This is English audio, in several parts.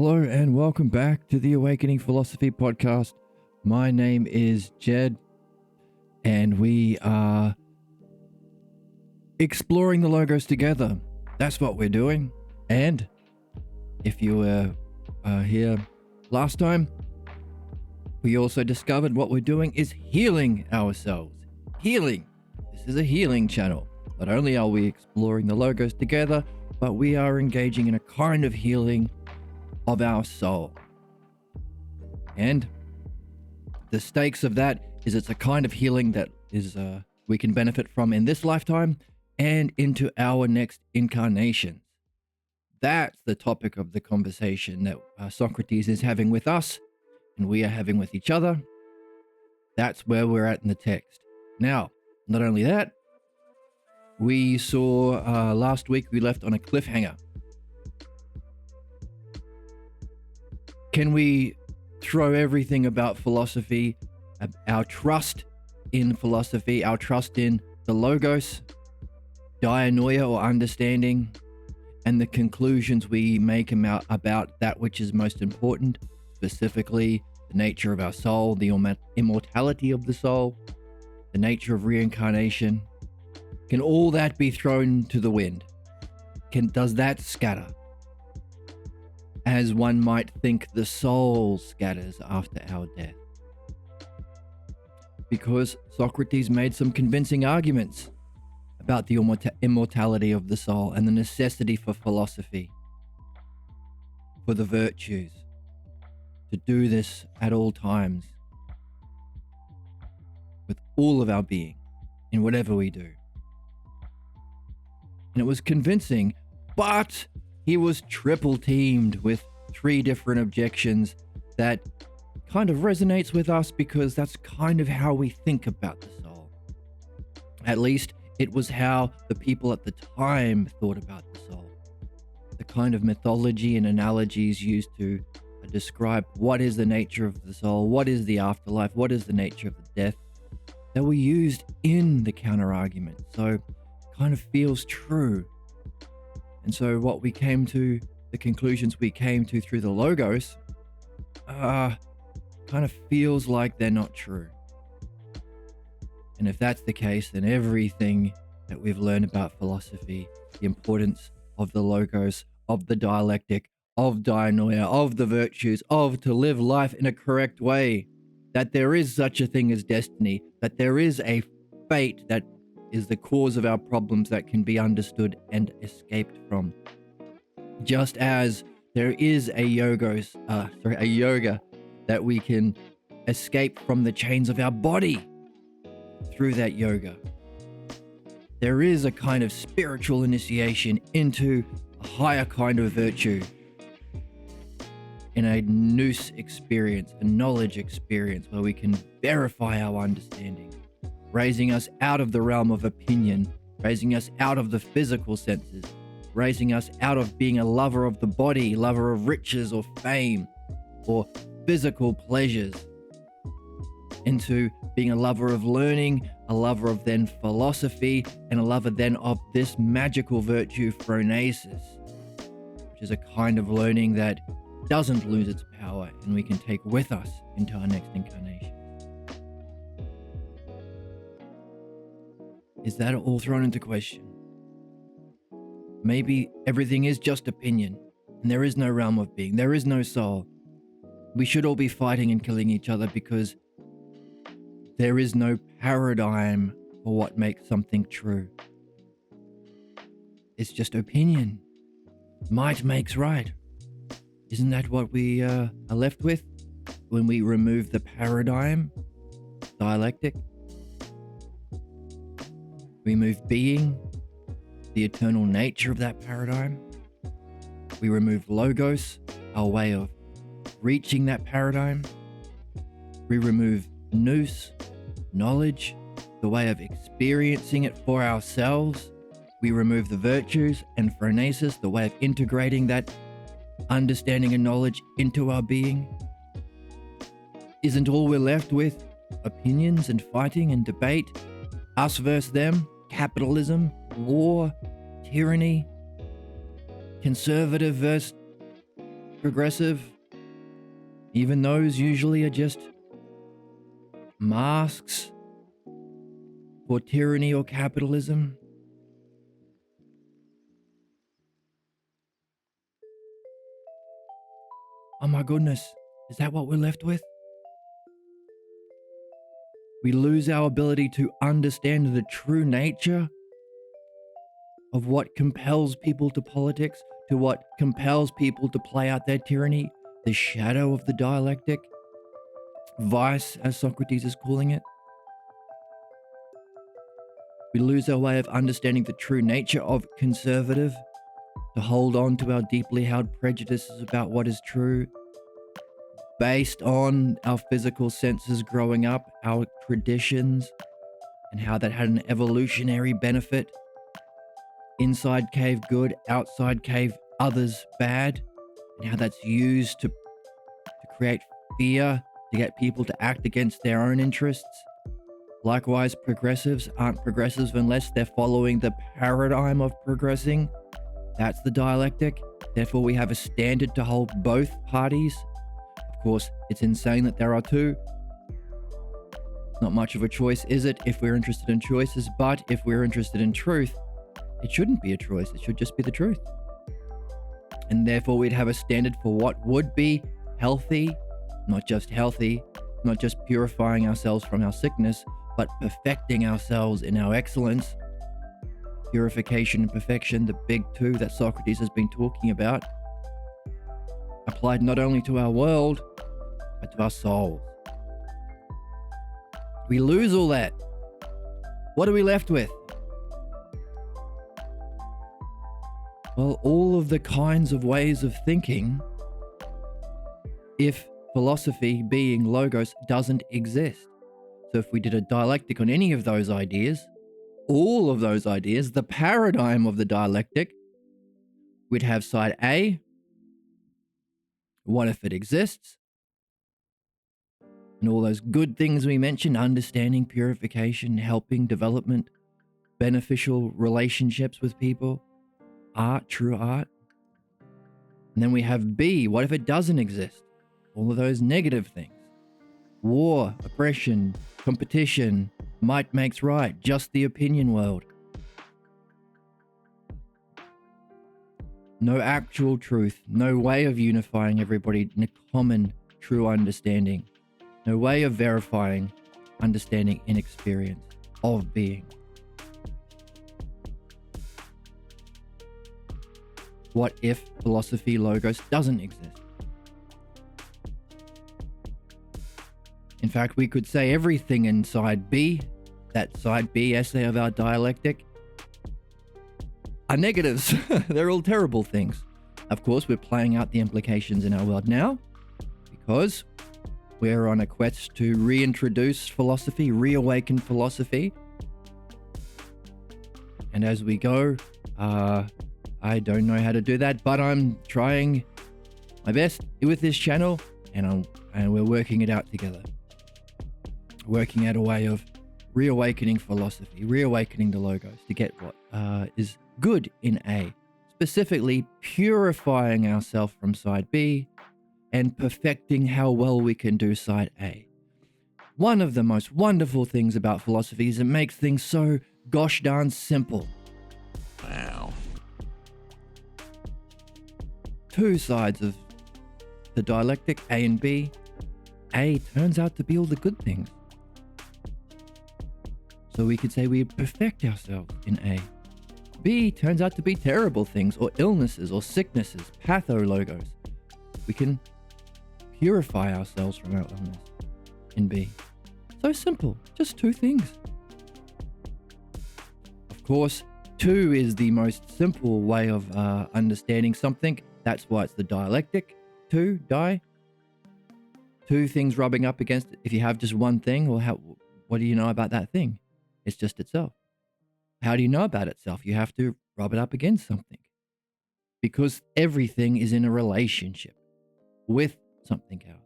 Hello and welcome back to the Awakening Philosophy Podcast. My name is Jed and we are exploring the logos together. That's what we're doing. And if you were here last time, we also discovered what we're doing is healing ourselves. Healing. This is a healing channel. Not only are we exploring the logos together, but we are engaging in a kind of healing of our soul. And the stakes of that is it's a kind of healing that is we can benefit from in this lifetime and into our next incarnations. That's the topic of the conversation that Socrates is having with us and we are having with each other. That's where we're at in the text. Now, not only that, we saw last week we left on a cliffhanger. Can we throw everything about philosophy, our trust in philosophy, our trust in the logos, dianoia or understanding, and the conclusions we make about that which is most important, specifically the nature of our soul, the immortality of the soul, the nature of reincarnation? Can all that be thrown to the wind? Does that scatter? As one might think the soul scatters after our death. Because Socrates made some convincing arguments about the immortality of the soul and the necessity for philosophy, for the virtues, to do this at all times, with all of our being, in whatever we do. And it was convincing, but he was triple teamed with 3 different objections that kind of resonates with us because that's kind of how we think about the soul. At least it was how the people at the time thought about the soul. The kind of mythology and analogies used to describe what is the nature of the soul, what is the afterlife, what is the nature of the death, that were used in the counter argument. So kind of feels true. And so what we came to, the conclusions we came to through the logos, kind of feels like they're not true. And if that's the case, then everything that we've learned about philosophy, the importance of the logos, of the dialectic, of dianoia, of the virtues, of to live life in a correct way, that there is such a thing as destiny, that there is a fate that is the cause of our problems that can be understood and escaped from. Just as there is a yoga that we can escape from the chains of our body through that yoga. There is a kind of spiritual initiation into a higher kind of virtue in a nous experience, a knowledge experience where we can verify our understanding, raising us out of the realm of opinion, raising us out of the physical senses, raising us out of being a lover of the body, lover of riches or fame or physical pleasures, into being a lover of learning, a lover of then philosophy, and a lover then of this magical virtue, phronesis, which is a kind of learning that doesn't lose its power and we can take with us into our next incarnation. Is that all thrown into question? Maybe everything is just opinion, and there is no realm of being, there is no soul. We should all be fighting and killing each other because there is no paradigm for what makes something true. It's just opinion. Might makes right. Isn't that what we are left with when we remove the paradigm, dialectic? We remove being, the eternal nature of that paradigm. We remove logos, our way of reaching that paradigm. We remove nous, knowledge, the way of experiencing it for ourselves. We remove the virtues and phronesis, the way of integrating that understanding and knowledge into our being. Isn't all we're left with opinions and fighting and debate? Us versus them, capitalism, war, tyranny, conservative versus progressive, even those usually are just masks for tyranny or capitalism. Oh my goodness, is that what we're left with? We lose our ability to understand the true nature of what compels people to politics, to what compels people to play out their tyranny, the shadow of the dialectic, vice, as Socrates is calling it. We lose our way of understanding the true nature of conservative, to hold on to our deeply held prejudices about what is true, based on our physical senses growing up, our traditions, and how that had an evolutionary benefit. Inside cave good, outside cave others bad, and how that's used to create fear, to get people to act against their own interests. Likewise, progressives aren't progressives unless they're following the paradigm of progressing. That's the dialectic. Therefore, we have a standard to hold both parties. Of course, it's insane that there are two. Not much of a choice, is it, if we're interested in choices? But if we're interested in truth, it shouldn't be a choice. It should just be the truth. And therefore, we'd have a standard for what would be healthy, not just purifying ourselves from our sickness, but perfecting ourselves in our excellence. Purification and perfection, the big two that Socrates has been talking about, applied not only to our world, but to our souls. We lose all that. What are we left with? Well, all of the kinds of ways of thinking, if philosophy, being logos, doesn't exist. So if we did a dialectic on any of those ideas, all of those ideas, the paradigm of the dialectic, we'd have side A, what if it exists? And all those good things we mentioned, understanding, purification, helping, development, beneficial relationships with people, art, true art. And then we have B, what if it doesn't exist? All of those negative things. War, oppression, competition, might makes right, just the opinion world. No actual truth, no way of unifying everybody in a common, true understanding. No way of verifying understanding in experience of being. What if philosophy logos doesn't exist? In fact, we could say everything in side B, that side B essay of our dialectic, are negatives. They're all terrible things. Of course, we're playing out the implications in our world now because we're on a quest to reintroduce philosophy, reawaken philosophy. And as we go, I don't know how to do that, but I'm trying my best with this channel, and we're working it out together. Working out a way of reawakening philosophy, reawakening the logos to get what is good in A, specifically purifying ourselves from side B and perfecting how well we can do side A. One of the most wonderful things about philosophy is it makes things so gosh darn simple. Wow. Two sides of the dialectic, A and B. A turns out to be all the good things. So we could say we perfect ourselves in A. B turns out to be terrible things, or illnesses, or sicknesses, pathologos. We can purify ourselves from our illness in B. So simple, just two things. Of course, two is the most simple way of understanding something. That's why it's the dialectic. Two things rubbing up against it. If you have just one thing, well, what do you know about that thing? It's just itself. How do you know about itself? You have to rub it up against something. Because everything is in a relationship with something else.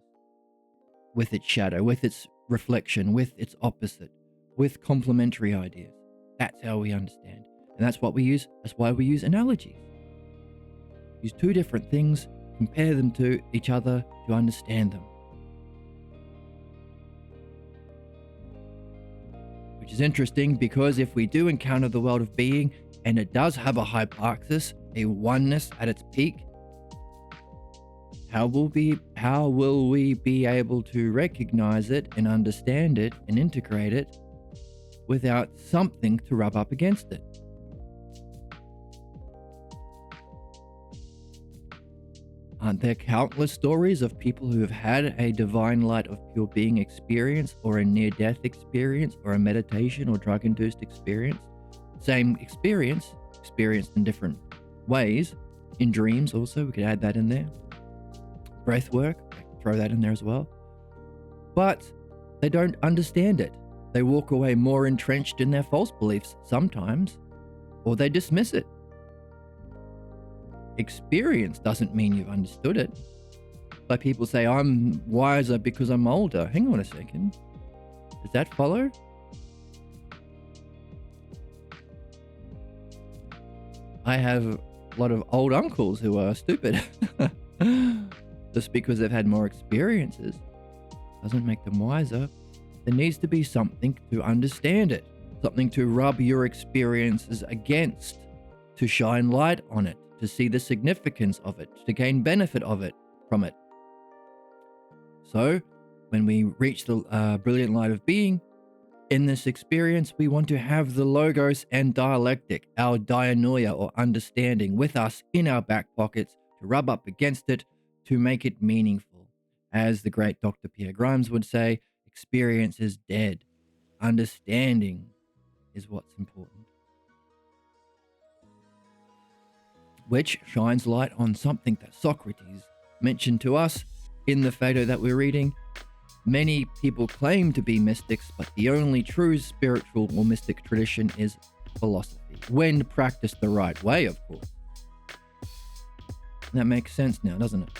With its shadow, with its reflection, with its opposite, with complementary ideas. That's how we understand. And that's what we use. That's why we use analogies. Use two different things, compare them to each other to understand them. Which is interesting because if we do encounter the world of being and it does have a hyparxis, a oneness at its peak, how will we be able to recognize it and understand it and integrate it without something to rub up against it? Aren't there countless stories of people who have had a divine light of pure being experience, or a near-death experience, or a meditation or drug-induced experience? Same experience, experienced in different ways. In dreams also, we could add that in there. Breath work, throw that in there as well. But they don't understand it. They walk away more entrenched in their false beliefs sometimes, or they dismiss it. Experience doesn't mean you've understood it. Like people say, I'm wiser because I'm older. Hang on a second. Does that follow? I have a lot of old uncles who are stupid. Just because they've had more experiences doesn't make them wiser. There needs to be something to understand it, something to rub your experiences against, to shine light on it, to see the significance of it, to gain benefit of it from it. So, when we reach the brilliant light of being, in this experience, we want to have the logos and dialectic, our dianoia or understanding, with us in our back pockets to rub up against it, to make it meaningful. As the great Dr. Pierre Grimes would say, experience is dead. Understanding is what's important. Which shines light on something that Socrates mentioned to us in the Phaedo that we're reading. Many people claim to be mystics, but the only true spiritual or mystic tradition is philosophy, when practiced the right way, of course. That makes sense now, doesn't it?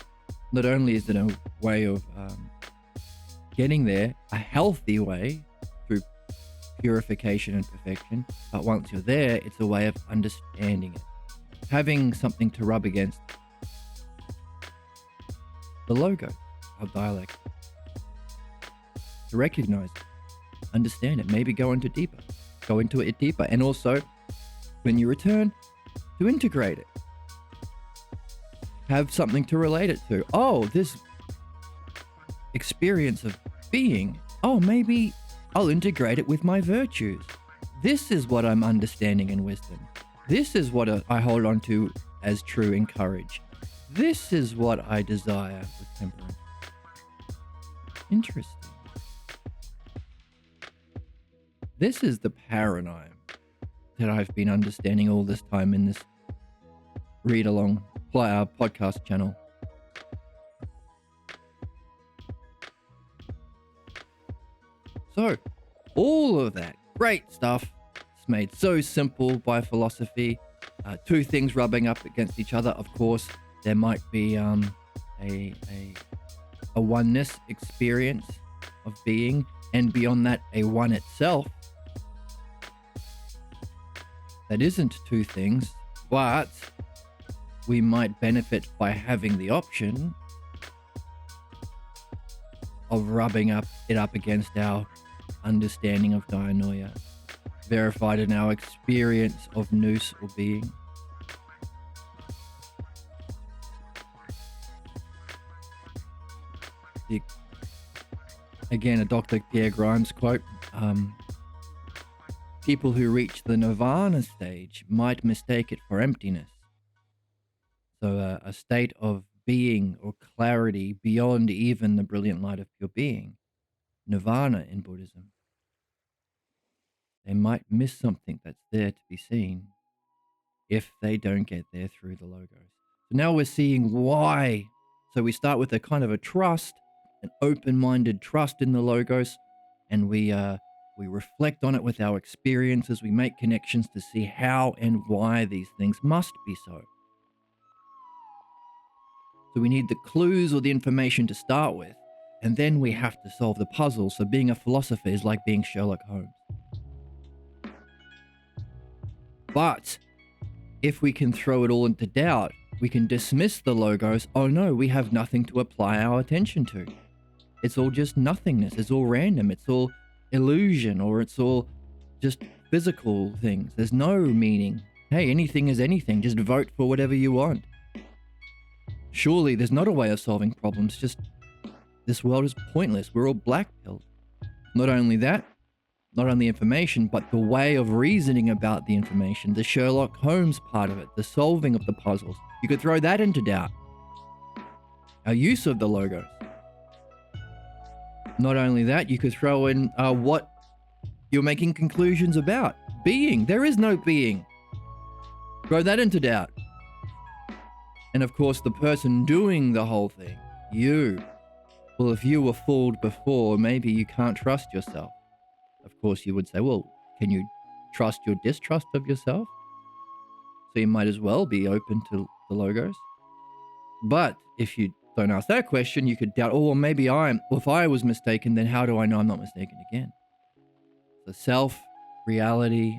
Not only is it a way of getting there, a healthy way through purification and perfection, but once you're there, it's a way of understanding it. Having something to rub against. The logo of dialect. To recognize it, understand it, maybe go into it deeper, and also when you return, to integrate it. Have something to relate it to. Oh, this experience of being, maybe I'll integrate it with my virtues. This is what I'm understanding in wisdom. This is what I hold on to as true in courage. This is what I desire with temperance. Interesting. This is the paradigm that I've been understanding all this time in this read-along podcast channel. So, all of that great stuff is made so simple by philosophy. Two things rubbing up against each other. Of course, there might be a oneness experience of being, and beyond that, a one itself. That isn't two things, but we might benefit by having the option of rubbing it up against our understanding of dianoia, verified in our experience of nous or being. Again, a Dr. Pierre Grimes quote, people who reach the nirvana stage might mistake it for emptiness. So a state of being or clarity beyond even the brilliant light of pure being, nirvana in Buddhism. They might miss something that's there to be seen if they don't get there through the logos. So now we're seeing why. So we start with a kind of a trust, an open-minded trust in the logos, and we reflect on it with our experiences. We make connections to see how and why these things must be so. So we need the clues or the information to start with, and then we have to solve the puzzle. So being a philosopher is like being Sherlock Holmes. But if we can throw it all into doubt, We can dismiss the logos. Oh no, we have nothing to apply our attention to. It's all just nothingness. It's all random. It's all illusion, or it's all just physical things. There's no meaning. Hey, anything is anything. Just vote for whatever you want. Surely there's not a way of solving problems. Just this world is pointless. We're all black-pilled. Not only that, not only information, but the way of reasoning about the information, the Sherlock Holmes part of it, the solving of the puzzles. You could throw that into doubt. Our use of the logos. Not only that, you could throw in what you're making conclusions about. Being. There is no being. Throw that into doubt. And of course, the person doing the whole thing, you. Well, if you were fooled before, maybe you can't trust yourself. Of course, you would say, well, can you trust your distrust of yourself? So you might as well be open to the logos. But if you don't ask that question, you could doubt, oh, well, maybe if I was mistaken, then how do I know I'm not mistaken again? The self, reality,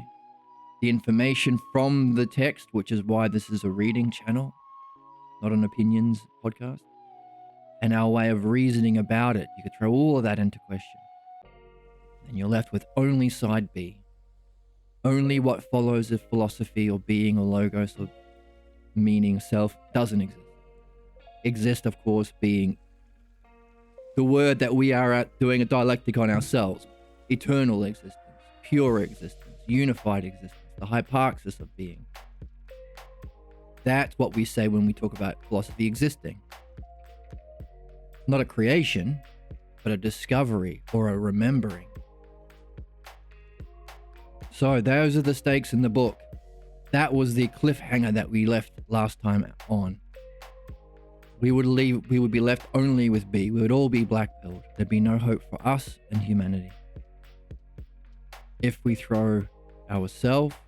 the information from the text, which is why this is a reading channel, not an opinions podcast, and our way of reasoning about it. You could throw all of that into question. And you're left with only side B. Only what follows if philosophy or being or logos or meaning self doesn't exist. Exist, of course, being the word that we are at doing a dialectic on ourselves. Eternal existence, pure existence, unified existence, the hyparxis of being. That's what we say when we talk about philosophy existing. Not a creation, but a discovery or a remembering. So those are the stakes in the book. That was the cliffhanger that we left last time on. We would be left only with B. We would all be black-pilled. There'd be no hope for us and humanity. If we throw ourself,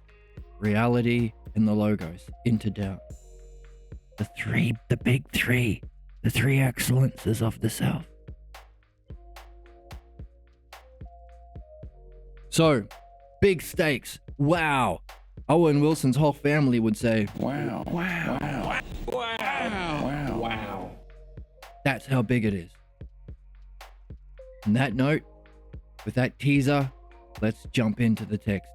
reality, and the logos into doubt. The big three, the three excellences of the self. So, big stakes. Wow. Owen Wilson's whole family would say, Wow. Wow. Wow. Wow. Wow. That's how big it is. On that note, with that teaser, let's jump into the text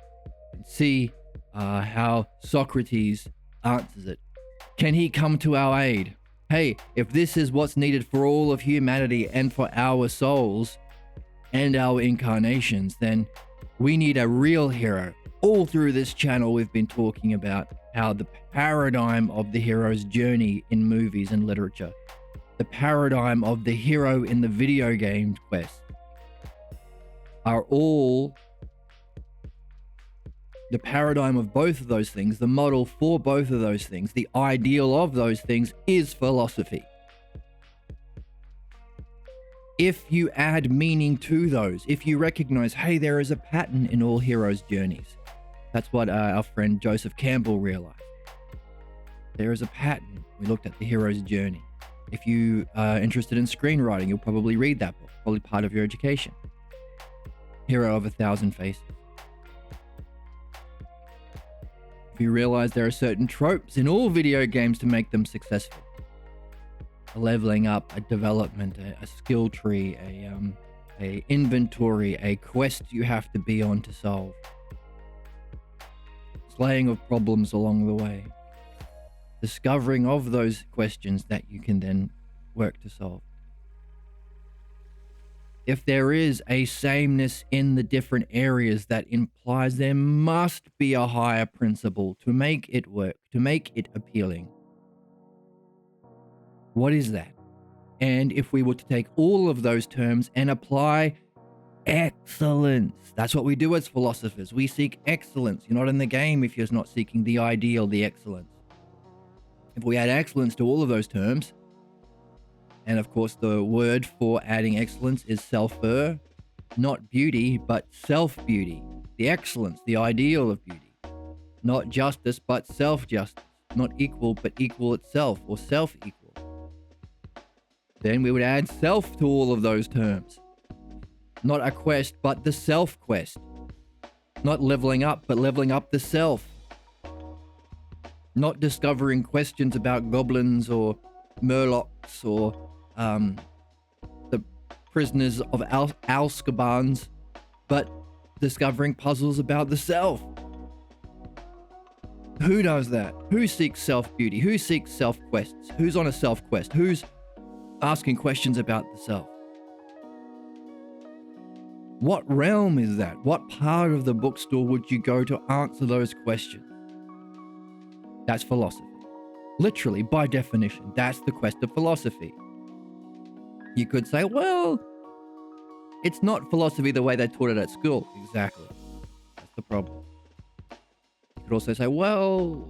and see how Socrates answers it. Can he come to our aid? Hey, if this is what's needed for all of humanity and for our souls and our incarnations, then we need a real hero. All through this channel, we've been talking about how the paradigm of the hero's journey in movies and literature, the paradigm of the hero in the video game quest, are all the paradigm of both of those things, the model for both of those things, the ideal of those things is philosophy. If you add meaning to those, if you recognize, hey, there is a pattern in all heroes' journeys. That's what our friend Joseph Campbell realized. There is a pattern. We looked at the hero's journey. If you are interested in screenwriting, you'll probably read that book, probably part of your education. Hero of 1,000 Faces. If you realize there are certain tropes in all video games to make them successful. A leveling up, a development, a skill tree, a inventory, a quest you have to be on to solve. Slaying of problems along the way. Discovering of those questions that you can then work to solve. If there is a sameness in the different areas, that implies there must be a higher principle to make it work, to make it appealing. What is that? And if we were to take all of those terms and apply excellence, that's what we do as philosophers. We seek excellence. You're not in the game if you're not seeking the ideal, the excellence. If we add excellence to all of those terms, and of course the word for adding excellence is self-er, not beauty, but self-beauty. The excellence, the ideal of beauty. Not justice, but self-justice. Not equal, but equal itself, or self-equal. Then we would add self to all of those terms. Not a quest, but the self-quest. Not leveling up, but leveling up the self. not discovering questions about goblins or murlocs or the prisoners of Azkabans, but discovering puzzles about the self. Who does that? Who seeks self-beauty? Who seeks self-quests? Who's on a self-quest? Who's asking questions about the self? What realm is that? What part of the bookstore would you go to answer those questions? That's philosophy. Literally, by definition, that's the quest of philosophy. You could say, well, it's not philosophy the way they taught it at school. Exactly. That's the problem. You could also say, well,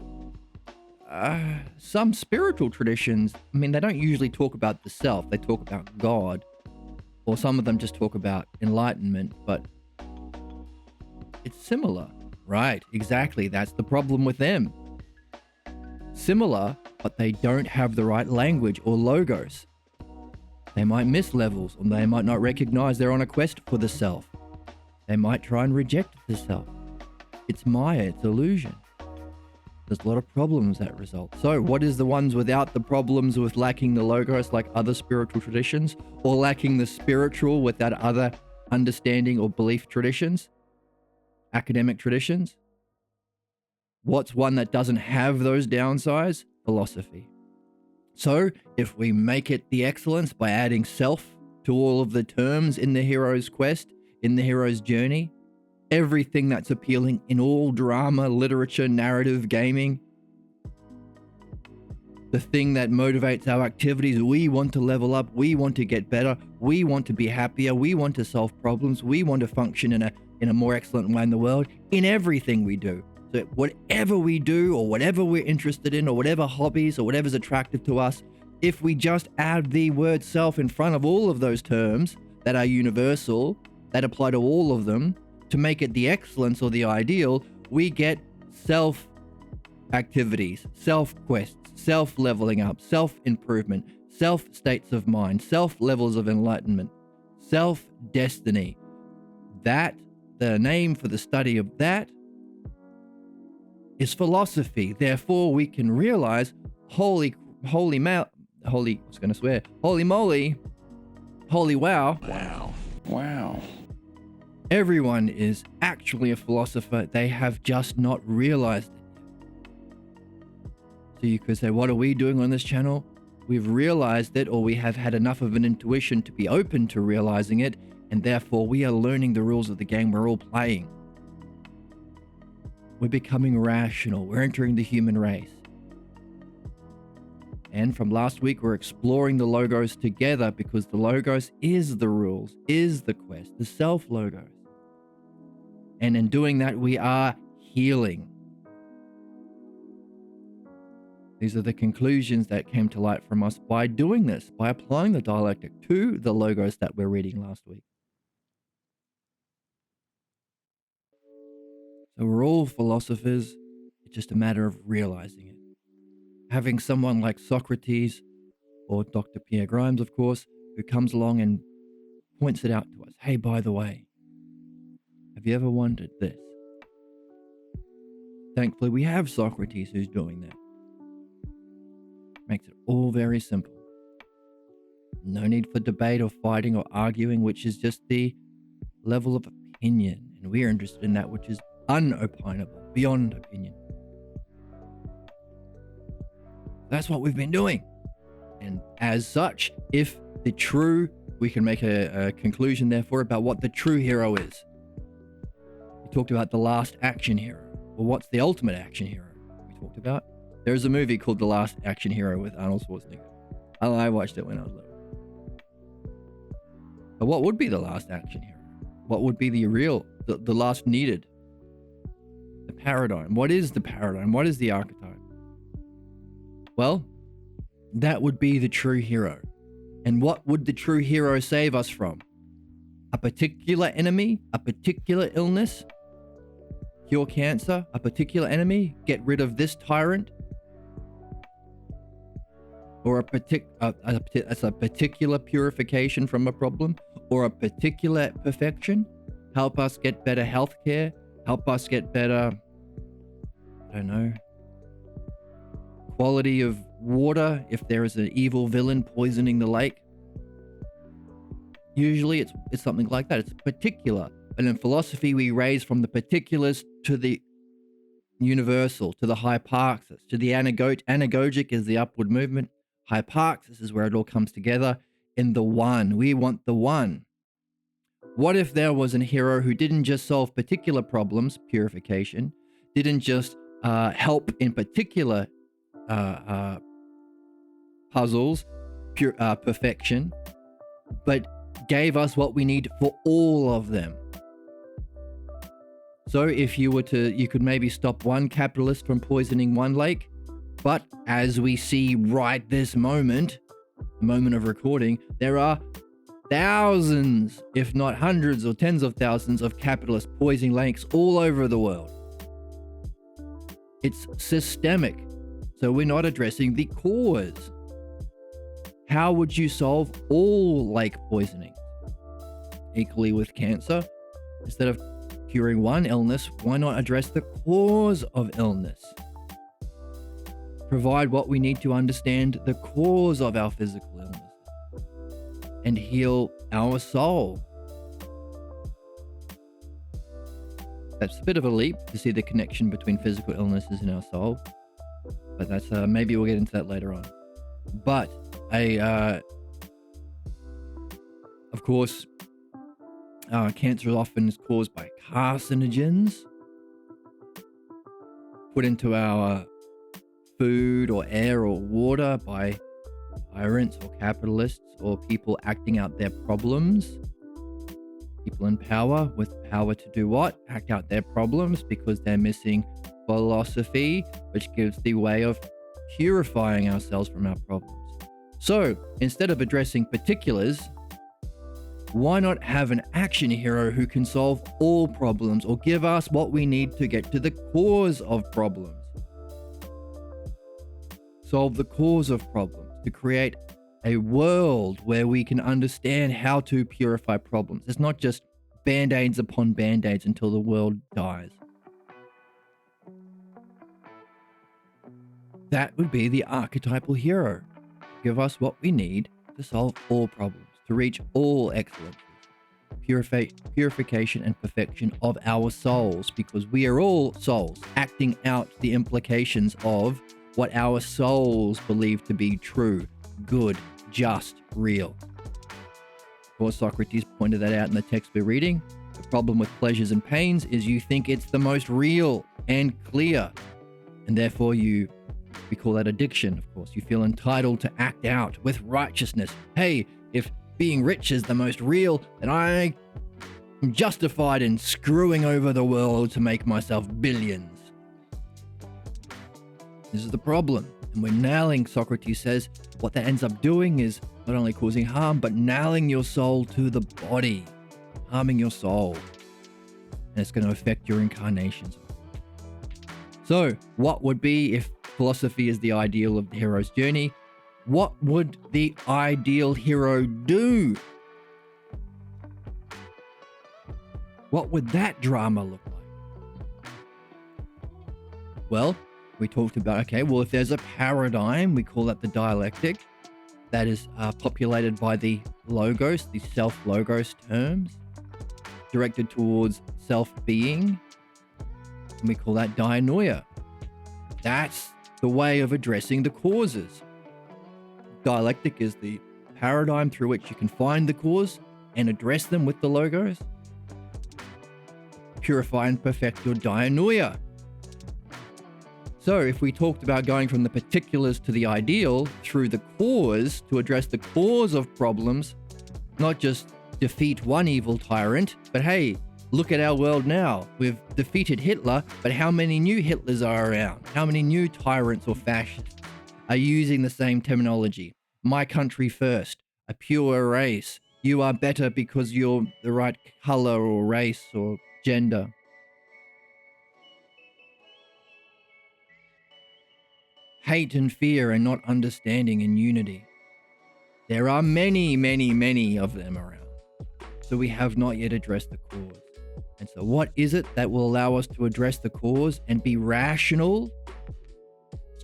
some spiritual traditions, I mean, they don't usually talk about the self. They talk about God. Or some of them just talk about enlightenment, but it's similar. Right, exactly. That's the problem with them. Similar, but they don't have the right language or logos. They might miss levels, or they might not recognize they're on a quest for the self. They might try and reject the self. It's Maya, it's illusion. There's a lot of problems that result. So what is the ones without the problems with lacking the logos like other spiritual traditions, or lacking the spiritual without other understanding or belief traditions, academic traditions? What's one that doesn't have those downsides? Philosophy. So if we make it the excellence by adding self to all of the terms in the hero's quest, in the hero's journey, everything that's appealing in all drama, literature, narrative, gaming, the thing that motivates our activities, we want to level up, we want to get better, we want to be happier, we want to solve problems, we want to function in a more excellent way in the world, in everything we do. So whatever we do, or whatever we're interested in, or whatever hobbies, or whatever's attractive to us, if we just add the word self in front of all of those terms that are universal, that apply to all of them, to make it the excellence or the ideal, we get self activities, self quests, self leveling up, self improvement, self states of mind, self levels of enlightenment, self destiny. That, the name for the study of that, is philosophy. Therefore, we can realize, holy moly, holy wow. Everyone is actually a philosopher. They have just not realized it. So you could say, what are we doing on this channel? We've realized it, or we have had enough of an intuition to be open to realizing it, and therefore we are learning the rules of the game we're all playing. We're becoming rational. We're entering the human race. And from last week, we're exploring the logos together, because the logos is the rules, is the quest, the self logos. And in doing that, we are healing. These are the conclusions that came to light from us by doing this, by applying the dialectic to the logos that we're reading last week. So we're all philosophers. It's just a matter of realizing it. Having someone like Socrates, or Dr. Pierre Grimes, of course, who comes along and points it out to us. Hey, by the way, have you ever wondered this? Thankfully, we have Socrates who's doing that. Makes it all very simple. No need for debate or fighting or arguing, which is just the level of opinion. And we're interested in that which is unopinable, beyond opinion. That's what we've been doing. And as such, if the true, we can make a conclusion therefore about what the true hero is. We talked about the last action hero. Well, what's the ultimate action hero we talked about? There's a movie called The Last Action Hero with Arnold Schwarzenegger. I watched it when I was little. But what would be the last action hero? What would be the last needed? The paradigm. What is the paradigm? What is the archetype? Well, that would be the true hero. And what would the true hero save us from? A particular enemy? A particular illness? Cure cancer? A particular enemy? Get rid of this tyrant? Or a particular purification from a problem? Or a particular perfection? Help us get better healthcare? Help us get better, I don't know, quality of water if there is an evil villain poisoning the lake. Usually it's something like that. It's particular. And in philosophy, we raise from the particulars to the universal, to the hyparxis, to the anagogic is the upward movement. Hyparxis is where it all comes together in the one. We want the one. What if there was a hero who didn't just solve particular problems, purification, didn't just help in particular puzzles, perfection, but gave us what we need for all of them? So if you could maybe stop one capitalist from poisoning one lake, but as we see right this moment, the moment of recording, there are thousands, if not hundreds or tens of thousands of capitalists poisoning lakes all over the world. It's systemic, so we're not addressing the cause. How would you solve all lake poisoning? Equally with cancer, instead of curing one illness, why not address the cause of illness? Provide what we need to understand the cause of our physical illness and heal our soul. That's a bit of a leap to see the connection between physical illnesses and our soul, but that's maybe we'll get into that later on. But of course, cancer often is caused by carcinogens put into our food or air or water by tyrants or capitalists or people acting out their problems. People in power with power to do what? Act out their problems because they're missing philosophy, which gives the way of purifying ourselves from our problems. So instead of addressing particulars, why not have an action hero who can solve all problems or give us what we need to get to the cause of problems? Solve the cause of problems to create a world where we can understand how to purify problems. It's not just band-aids upon band-aids until the world dies. That would be the archetypal hero. Give us what we need to solve all problems, to reach all excellences, purification and perfection of our souls, because we are all souls acting out the implications of what our souls believe to be true, good, just, real. Of course, Socrates pointed that out in the text we're reading. The problem with pleasures and pains is you think it's the most real and clear, and therefore we call that addiction, of course. You feel entitled to act out with righteousness. Hey, if being rich is the most real, then I am justified in screwing over the world to make myself billions. This is the problem. And when nailing, Socrates says, what that ends up doing is not only causing harm, but nailing your soul to the body, harming your soul. And it's going to affect your incarnations. So, what would be, if philosophy is the ideal of the hero's journey, what would the ideal hero do? What would that drama look like? Well, we talked about, if there's a paradigm, we call that the dialectic, that is populated by the logos, the self-logos terms, directed towards self-being, and we call that dianoia. That's the way of addressing the causes. Dialectic is the paradigm through which you can find the cause and address them with the logos. Purify and perfect your dianoia. So if we talked about going from the particulars to the ideal through the cause to address the cause of problems, not just defeat one evil tyrant, but hey, look at our world now. We've defeated Hitler, but how many new Hitlers are around? How many new tyrants or fascists are using the same terminology? My country first, a pure race. You are better because you're the right color or race or gender. Hate and fear and not understanding and unity. There are many, many, many of them around. So we have not yet addressed the cause. And so what is it that will allow us to address the cause and be rational?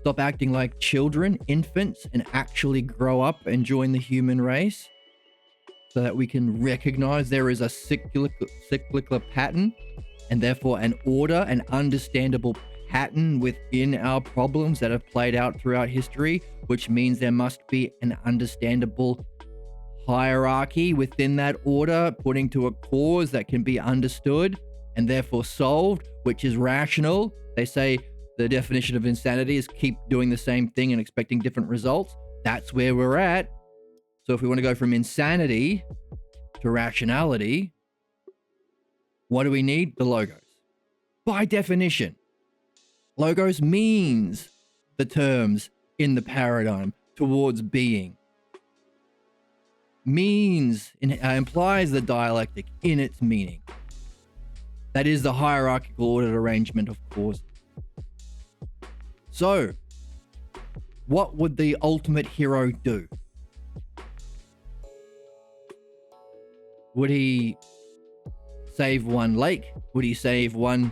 stop acting like children, infants, and actually grow up and join the human race so that we can recognize there is a cyclical pattern and therefore an order, an understandable pattern within our problems that have played out throughout history, which means there must be an understandable hierarchy within that order, pointing to a cause that can be understood and therefore solved, which is rational. They say the definition of insanity is keep doing the same thing and expecting different results. That's where we're at. So if we want to go from insanity to rationality, what do we need? The logos. By definition, logos means the terms in the paradigm towards being. Means implies the dialectic in its meaning. That is the hierarchical ordered arrangement of causes. So, what would the ultimate hero do? Would he save one lake? Would he save one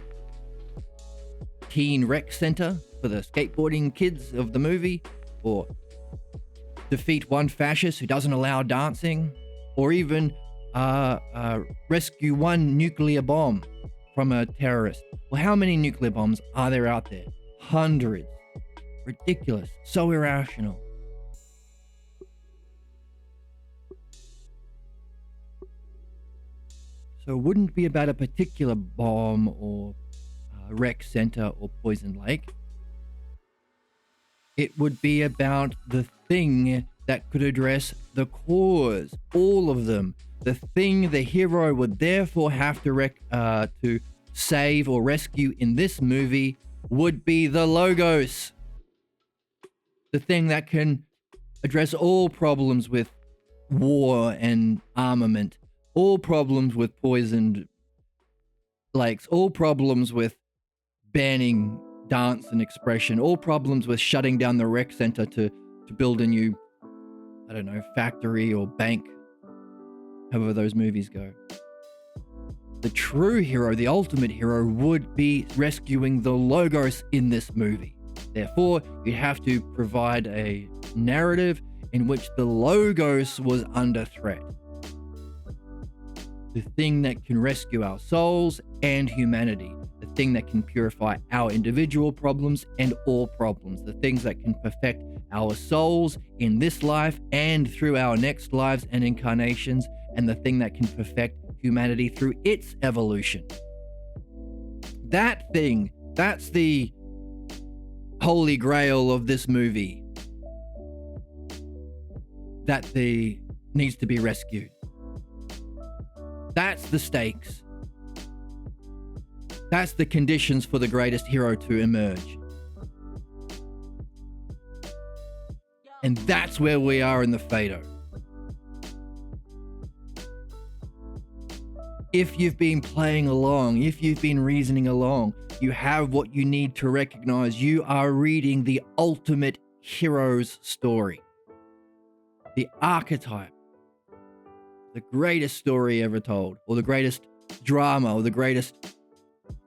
teen rec center for the skateboarding kids of the movie? Or defeat one fascist who doesn't allow dancing? Or even rescue one nuclear bomb from a terrorist? Well, how many nuclear bombs are there out there? Hundreds. Ridiculous. So irrational. So it wouldn't be about a particular bomb or rec center or poison lake. It would be about the thing that could address the cause, all of them. The thing the hero would therefore have to save or rescue in this movie would be the logos. The thing that can address all problems with war and armament, all problems with poisoned lakes, all problems with banning dance and expression, all problems with shutting down the rec center to build a new, I don't know, factory or bank, however those movies go. The true hero, the ultimate hero, would be rescuing the logos in this movie. Therefore, you have to provide a narrative in which the logos was under threat. The thing that can rescue our souls and humanity. The thing that can purify our individual problems and all problems. The things that can perfect our souls in this life and through our next lives and incarnations. And the thing that can perfect humanity through its evolution. That thing, that's the holy grail of this movie. That needs to be rescued. That's the stakes. That's the conditions for the greatest hero to emerge. And that's where we are in the Phaedo. If you've been playing along, if you've been reasoning along, you have what you need to recognize you are reading the ultimate hero's story. The archetype. The greatest story ever told, or the greatest drama, or the greatest,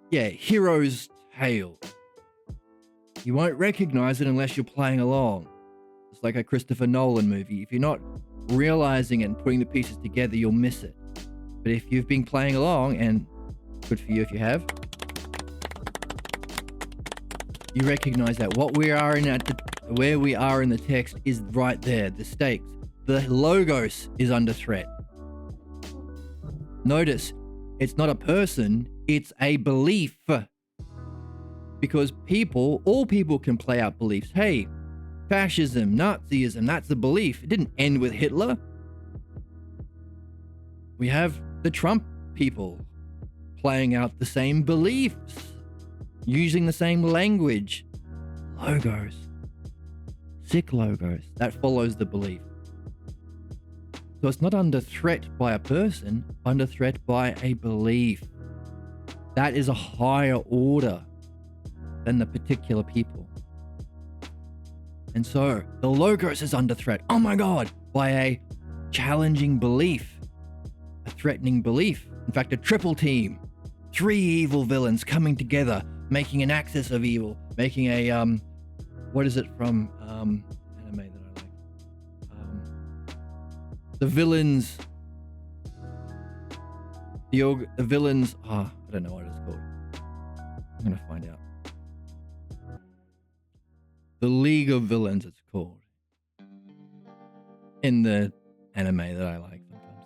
hero's tale. You won't recognize it unless you're playing along. It's like a Christopher Nolan movie. If you're not realizing it and putting the pieces together, you'll miss it. But if you've been playing along, and good for you if you have, you recognize that where we are in the text is right there, the stakes. The logos is under threat. Notice, it's not a person, it's a belief. Because all people can play out beliefs. Hey, fascism, Nazism, that's a belief. It didn't end with Hitler. We have the Trump people playing out the same beliefs, using the same language. Logos. Sick logos. That follows the belief. So it's not under threat by a person, under threat by a belief. That is a higher order than the particular people. And so the logos is under threat, oh my God, by a challenging belief, a threatening belief. In fact, a triple team, 3 evil villains coming together, making an axis of evil, making a what is it from anime that I like? The villains. The villains. I don't know what it's called. I'm gonna find out. The League of Villains, it's called. In the anime that I like sometimes.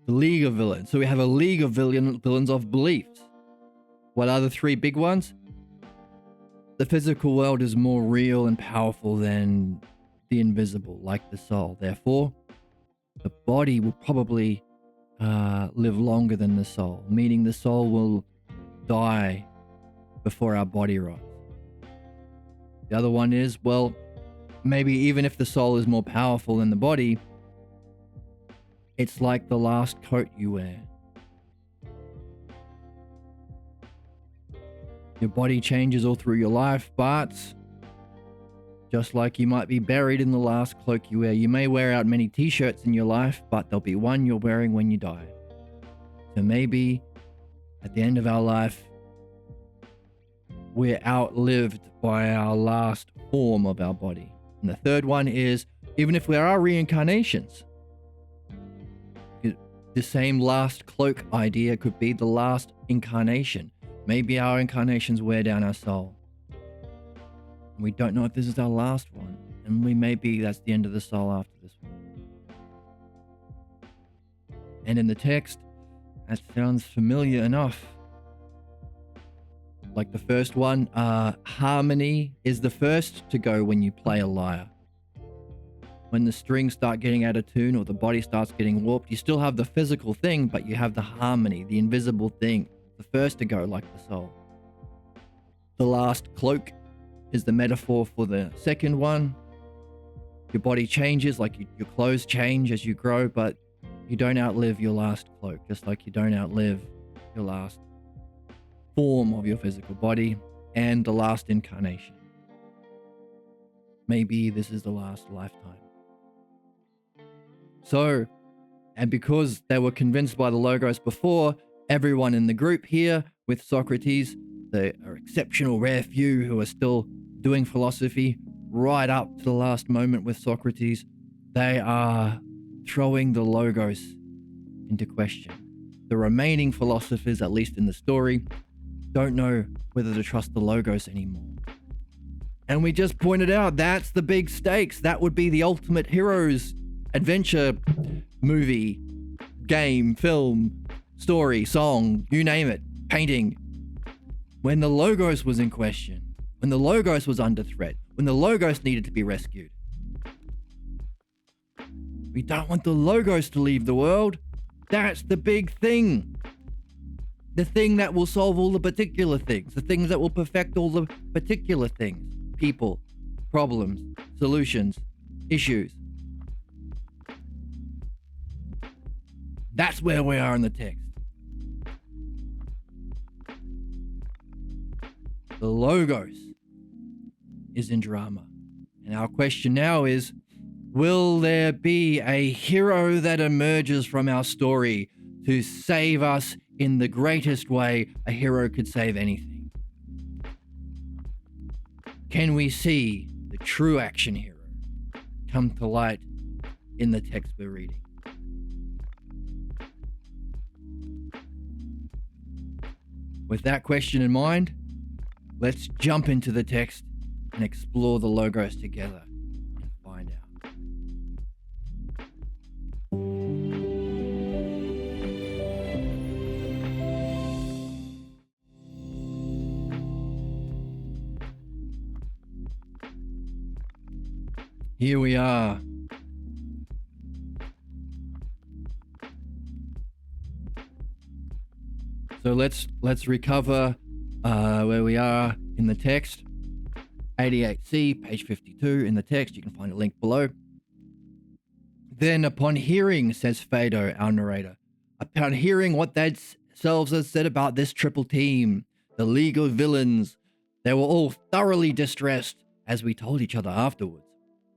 The League of Villains. So we have a League of Villains of beliefs. What are the three big ones? The physical world is more real and powerful than the invisible, like the soul. Therefore, the body will probably live longer than the soul, meaning the soul will die before our body rots. The other one is, well, maybe even if the soul is more powerful than the body, it's like the last coat you wear. Your body changes all through your life, but just like you might be buried in the last cloak you wear, you may wear out many t-shirts in your life, but there'll be one you're wearing when you die. So maybe at the end of our life, we're outlived by our last form of our body. And the third one is, even if there are reincarnations, the same last cloak idea could be the last incarnation. Maybe our incarnations wear down our soul. And we don't know if this is our last one. And maybe that's the end of the soul after this one. And in the text, that sounds familiar enough. Like the first one, harmony is the first to go when you play a lyre. When the strings start getting out of tune or the body starts getting warped, you still have the physical thing, but you have the harmony, the invisible thing, the first to go, like the soul. The last cloak is the metaphor for the second one. Your body changes, like your clothes change as you grow, but you don't outlive your last cloak, just like you don't outlive your last form of your physical body and the last incarnation. Maybe this is the last lifetime. So, and because they were convinced by the Logos before, everyone in the group here with Socrates, the exceptional rare few who are still doing philosophy right up to the last moment with Socrates, they are throwing the Logos into question. The remaining philosophers, at least in the story, don't know whether to trust the Logos anymore. And we just pointed out that's the big stakes. That would be the ultimate heroes adventure movie, game, film, story, song, you name it, painting. When the Logos was in question, when the Logos was under threat, when the Logos needed to be rescued. We don't want the Logos to leave the world. That's the big thing. The thing that will solve all the particular things. The things that will perfect all the particular things. People, problems, solutions, issues. That's where we are in the text. The Logos is in drama. And our question now is, will there be a hero that emerges from our story to save us in the greatest way a hero could save anything? Can we see the true action hero come to light in the text we're reading? With that question in mind, let's jump into the text and explore the Logos together and find out. Here we are. So let's recover where we are in the text. 88C, page 52 in the text. You can find a link below. Then upon hearing, says Phaedo, our narrator, upon hearing what they themselves had said about this triple team, the League of Villains, they were all thoroughly distressed, as we told each other afterwards.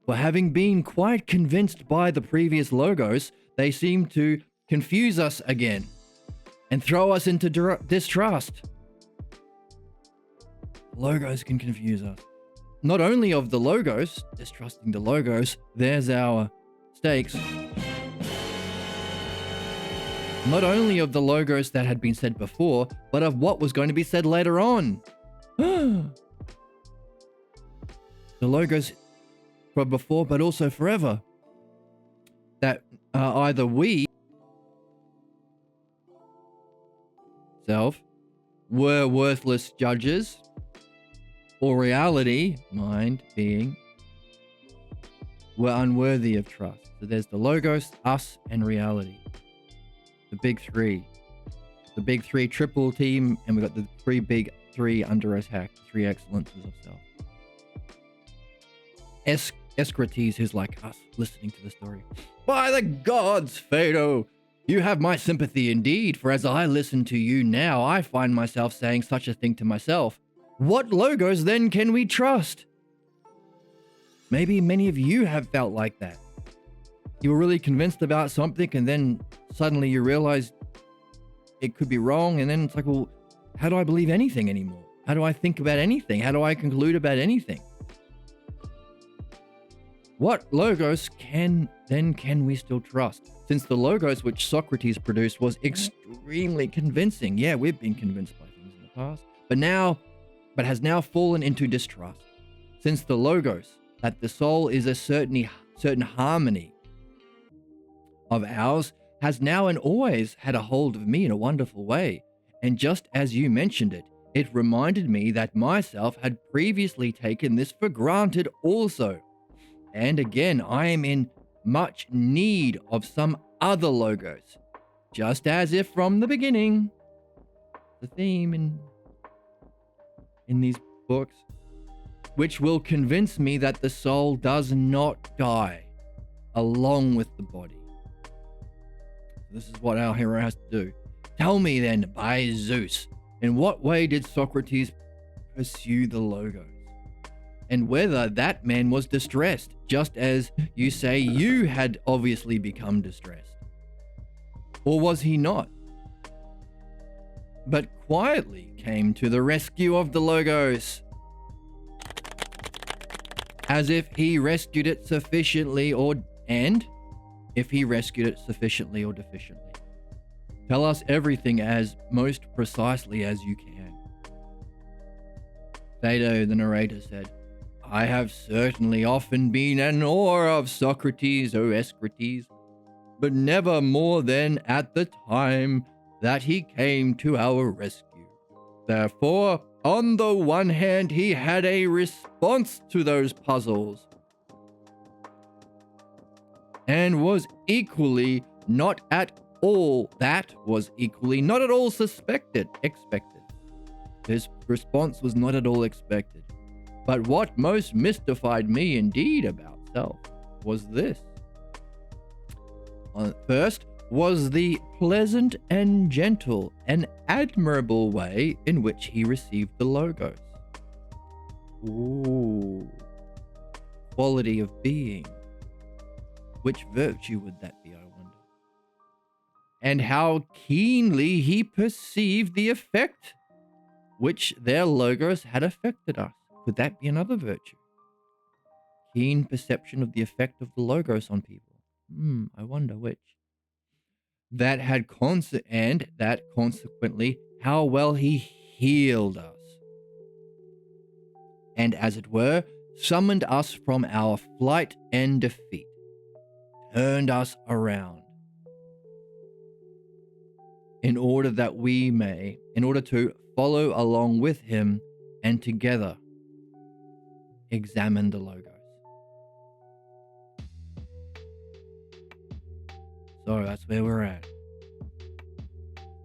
For having been quite convinced by the previous Logos, they seemed to confuse us again and throw us into distrust. Logos can confuse us. not only of the logos, distrusting the logos, there's our stakes. Not only of the logos that had been said before, but of what was going to be said later on. The logos from before, but also forever. That either we, self, were worthless judges, or reality, mind, being, were unworthy of trust. So there's the logos, us, and reality. The big three. The big three triple team, and we've got the big three under attack, three excellences of self. Socrates, who's like us, listening to the story. By the gods, Phaedo, you have my sympathy indeed, for as I listen to you now, I find myself saying such a thing to myself. What logos then can we trust? Maybe many of you have felt like that. You were really convinced about something, and then suddenly you realize it could be wrong, and then it's like, well, how do I believe anything anymore? How do I think about anything? How do I conclude about anything? What logos can we still trust? Since the logos which Socrates produced was extremely convincing. Yeah, we've been convinced by things in the past, but has now fallen into distrust. Since the logos, that the soul is a certain harmony of ours, has now and always had a hold of me in a wonderful way. And just as you mentioned it, it reminded me that myself had previously taken this for granted also. And again, I am in much need of some other logos, just as if from the beginning, the theme in these books, which will convince me that the soul does not die along with the body. This is what our hero has to do. Tell me then, by Zeus, in what way did Socrates pursue the logos? And whether that man was distressed, just as you say you had obviously become distressed. Or was he not? But quietly came to the rescue of the logos, as if he rescued it sufficiently if he rescued it sufficiently or deficiently. Tell us everything as most precisely as you can. Phaedo, the narrator, said, I have certainly often been in awe of Socrates, O Socrates, but never more than at the time that he came to our rescue. Therefore, on the one hand, he had a response to those puzzles, and was equally not at all expected. His response was not at all expected. But what most mystified me indeed about self was this. First was the pleasant and gentle and admirable way in which he received the logos. Ooh, quality of being. Which virtue would that be, I wonder? And how keenly he perceived the effect which their logos had affected us. Could that be another virtue? Keen perception of the effect of the logos on people. I wonder which. That consequently, how well he healed us. And as it were, summoned us from our flight and defeat. Turned us around. In order to follow along with him and together examine the logos. So that's where we're at.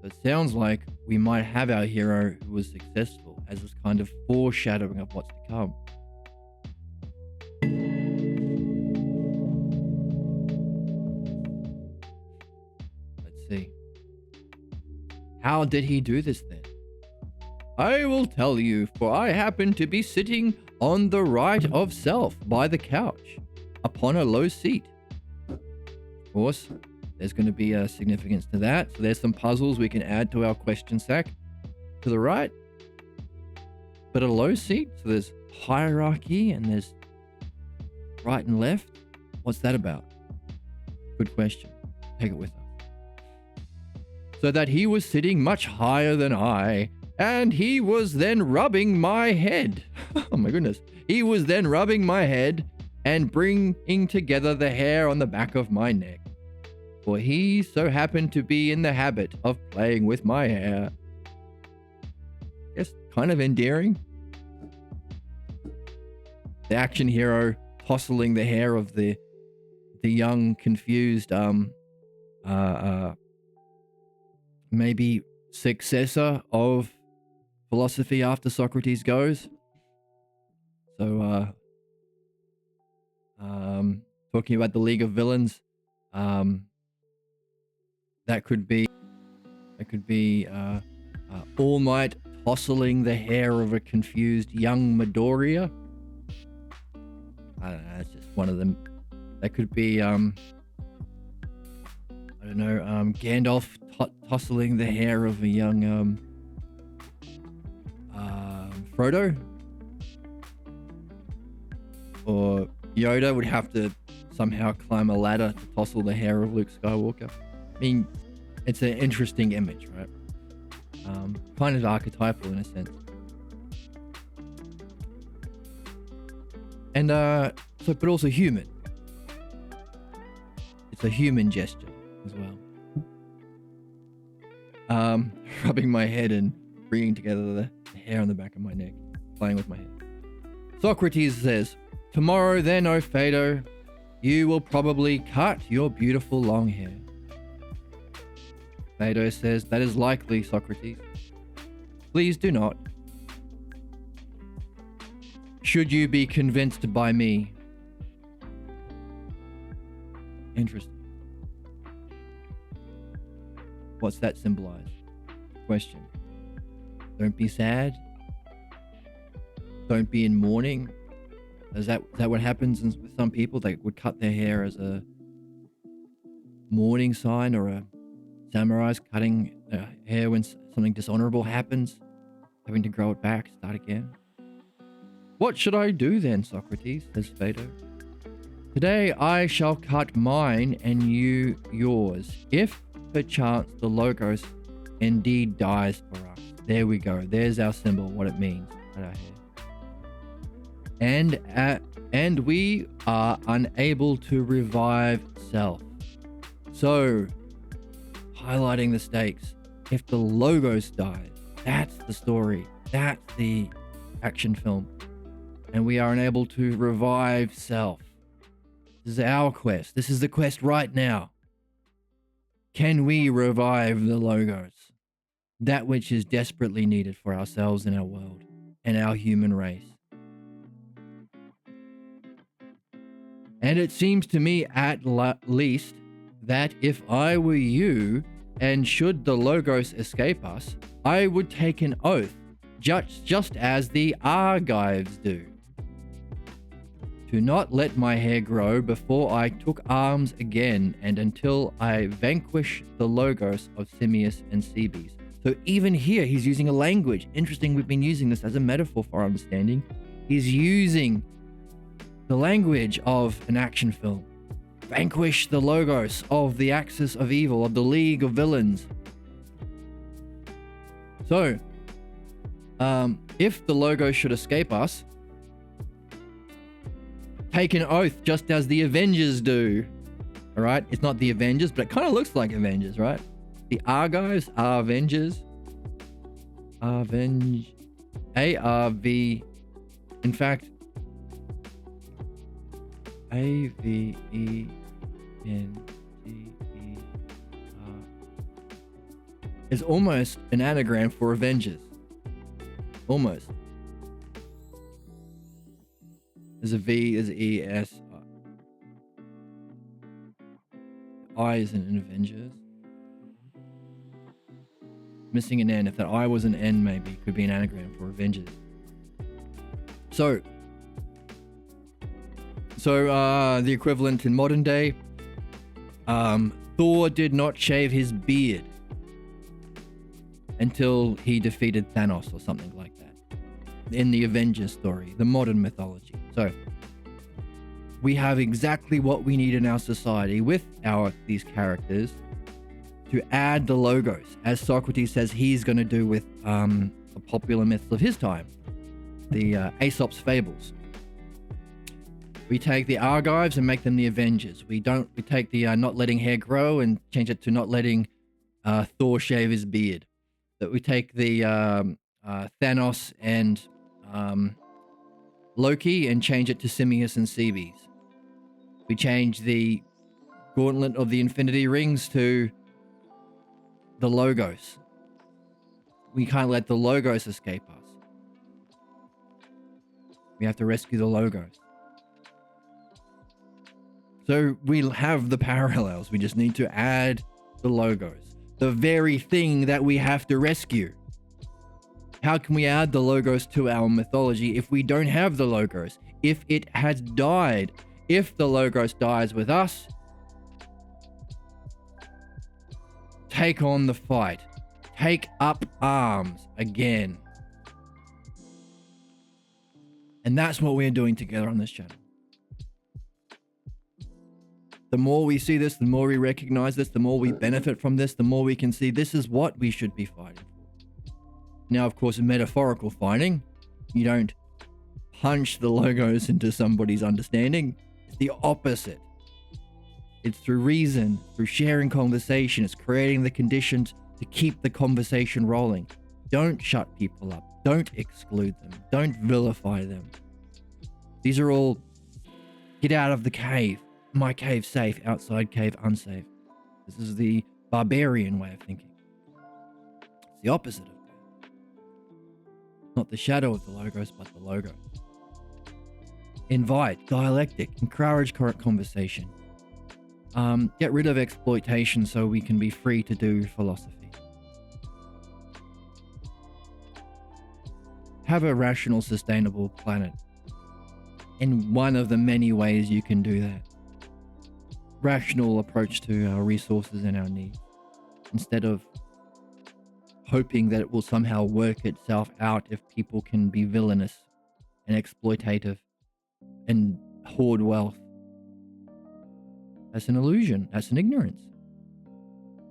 It sounds like we might have our hero who was successful as this kind of foreshadowing of what's to come. Let's see. How did he do this then? I will tell you, for I happen to be sitting on the right of self by the couch, upon a low seat. Of course, there's going to be a significance to that. So there's some puzzles we can add to our question sack to the right. but a low seat. So there's hierarchy and there's right and left. What's that about? Good question. Take it with us. So that he was sitting much higher than I, and he was then rubbing my head. Oh my goodness. He was then rubbing my head and bringing together the hair on the back of my neck. For he so happened to be in the habit of playing with my hair. Yes, kind of endearing. The action hero tousling the hair of the young, confused, maybe successor of philosophy after Socrates goes. So, talking about the League of Villains, that could be All Might tousling the hair of a confused young Midoriya. I don't know, it's just one of them. That could be, Gandalf tousling the hair of a young, Frodo. Or Yoda would have to somehow climb a ladder to tousle the hair of Luke Skywalker. I mean, it's an interesting image, right? Kind of archetypal in a sense. And, but also human. It's a human gesture as well. Rubbing my head and bringing together the hair on the back of my neck, playing with my hair. Socrates says, "Tomorrow then, O Phaedo, you will probably cut your beautiful long hair." Phaedo says, "That is likely, Socrates. Please do not. Should you be convinced by me?" Interesting. What's that symbolize? Question. Don't be sad. Don't be in mourning. Is that what happens with some people? They would cut their hair as a mourning sign, or a samurai's cutting their hair when something dishonorable happens, having to grow it back, start again. "What should I do then, Socrates?" says Phaedo. "Today I shall cut mine and you yours, if perchance the Logos indeed dies for us." There we go. There's our symbol, what it means. Cut our hair. And we are unable to revive self. So, highlighting the stakes. If the Logos dies, that's the story. That's the action film. And we are unable to revive self. This is our quest. This is the quest right now. Can we revive the Logos? That which is desperately needed for ourselves and our world and our human race. And it seems to me at least that if I were you, and should the Logos escape us, I would take an oath, just as the Argives do, to not let my hair grow before I took arms again, and until I vanquish the Logos of Simius and Cebes. So even here, he's using a language. Interesting, we've been using this as a metaphor for our understanding. He's using the language of an action film. Vanquish the Logos of the axis of evil, of the League of Villains. So, if the Logos should escape us, take an oath just as the Avengers do. Alright? It's not the Avengers, but it kind of looks like Avengers, right? The Argives are Avengers. A-R-V. In fact, A-V-E-N-G-E-R is almost an anagram for Avengers. Almost. There's a V, there's an E, S. I isn't an Avengers. Missing an N. If that I was an N, maybe it could be an anagram for Avengers. So the equivalent in modern day, Thor did not shave his beard until he defeated Thanos or something like that. in the Avengers story, the modern mythology. So we have exactly what we need in our society with these characters to add the logos, as Socrates says he's going to do with the popular myths of his time, the Aesop's fables. We take the Argives and make them the Avengers. We take the not letting hair grow and change it to not letting Thor shave his beard. That we take the Thanos and Loki and change it to Simius and Cebes. We change the Gauntlet of the Infinity Rings to the Logos. We can't let the Logos escape us. We have to rescue the Logos. So we'll have the parallels. We just need to add the Logos. The very thing that we have to rescue. How can we add the Logos to our mythology if we don't have the Logos? If it has died? If the Logos dies with us, take on the fight. Take up arms again. And that's what we're doing together on this channel. The more we see this, the more we recognize this, the more we benefit from this, the more we can see this is what we should be fighting for. Now, of course, in metaphorical fighting, you don't punch the Logos into somebody's understanding. It's the opposite. It's through reason, through sharing conversation. It's creating the conditions to keep the conversation rolling. Don't shut people up. Don't exclude them. Don't vilify them. These are all get out of the cave. My cave safe, outside cave unsafe. This is the barbarian way of thinking. It's the opposite of that. Not the shadow of the Logos, but the Logos. Invite, dialectic, encourage current conversation. Get rid of exploitation so we can be free to do philosophy. Have a rational, sustainable planet. In one of the many ways you can do that. Rational approach to our resources and our needs. Instead of hoping that it will somehow work itself out if people can be villainous and exploitative and hoard wealth. That's an illusion. That's an ignorance.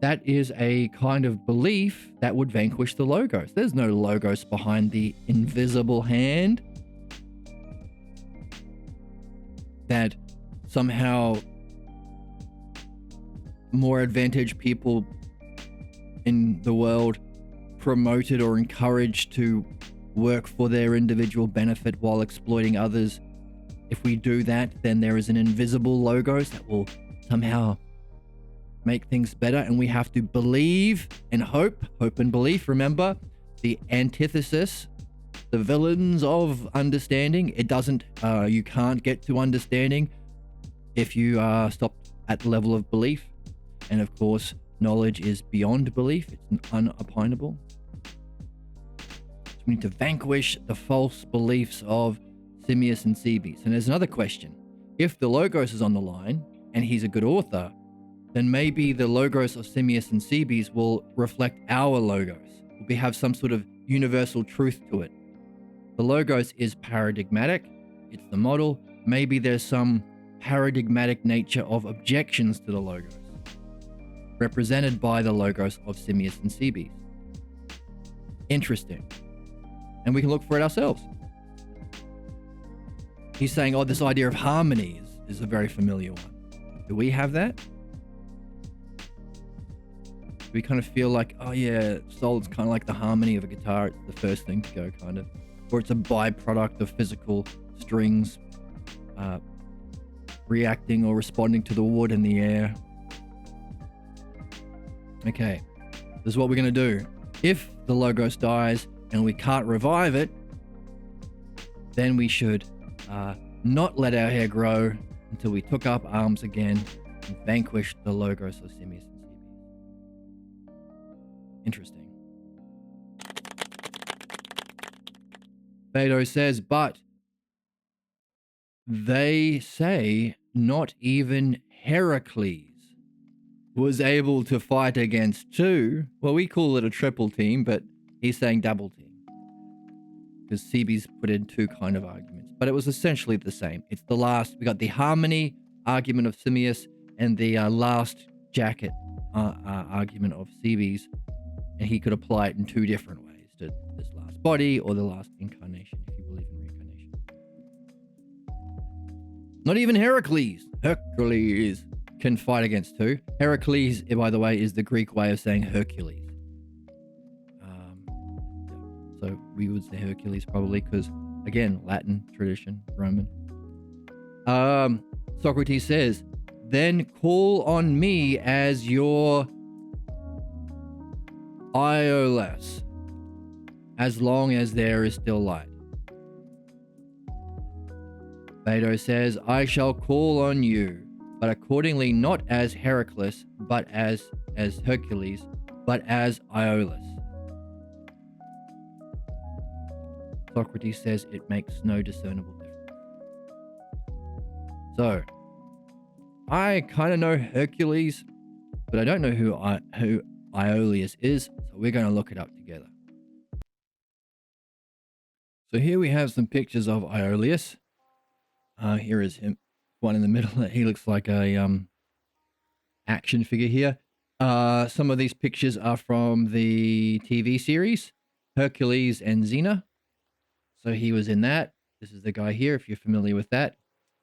That is a kind of belief that would vanquish the Logos. There's no Logos behind the invisible hand that somehow more advantaged people in the world promoted or encouraged to work for their individual benefit while exploiting others. If we do that, then there is an invisible Logos that will somehow make things better, and we have to believe and hope and belief. Remember, the antithesis, the villains of understanding. It doesn't, you can't get to understanding if you stop at the level of belief. And of course, knowledge is beyond belief. It's unopinable. So we need to vanquish the false beliefs of Simius and Cebes. And there's another question. If the Logos is on the line, and he's a good author, then maybe the Logos of Simius and Cebes will reflect our Logos. We have some sort of universal truth to it. The Logos is paradigmatic. It's the model. Maybe there's some paradigmatic nature of objections to the Logos, represented by the Logos of Simius and Cebes. Interesting. And we can look for it ourselves. He's saying, oh, this idea of harmony is a very familiar one. Do we have that? Do we kind of feel like, oh yeah, soul's kind of like the harmony of a guitar. It's the first thing to go, kind of. Or it's a byproduct of physical strings reacting or responding to the wood in the air. Okay, this is what we're going to do. If the Logos dies and we can't revive it, then we should not let our hair grow until we took up arms again and vanquished the Logos of Simius and Cebes. Interesting. Phaedo says, but they say not even Heracles was able to fight against two. Well, we call it a triple team, but he's saying double team. because Seebe's put in two kind of arguments, but it was essentially the same. It's the last, we got the harmony argument of Simmias and the last jacket argument of Seebe's, and he could apply it in two different ways to this last body or the last incarnation, if you believe in reincarnation. Not even Heracles can fight against two. Heracles, by the way, is the Greek way of saying Hercules. So we would say Hercules probably because, again, Latin tradition, Roman. Socrates says, then call on me as your Iolaus, as long as there is still light. Phaedo says, I shall call on you, but accordingly not as Heracles, but as Hercules, but as Iolaus. Socrates says it makes no discernible difference. So, I kind of know Hercules, but I don't know who Iolaus is, so we're going to look it up together. So here we have some pictures of Iolaus. Here is him, one in the middle. He looks like a action figure here. Some of these pictures are from the TV series, Hercules and Xena. So he was in that. This is the guy here, if you're familiar with that.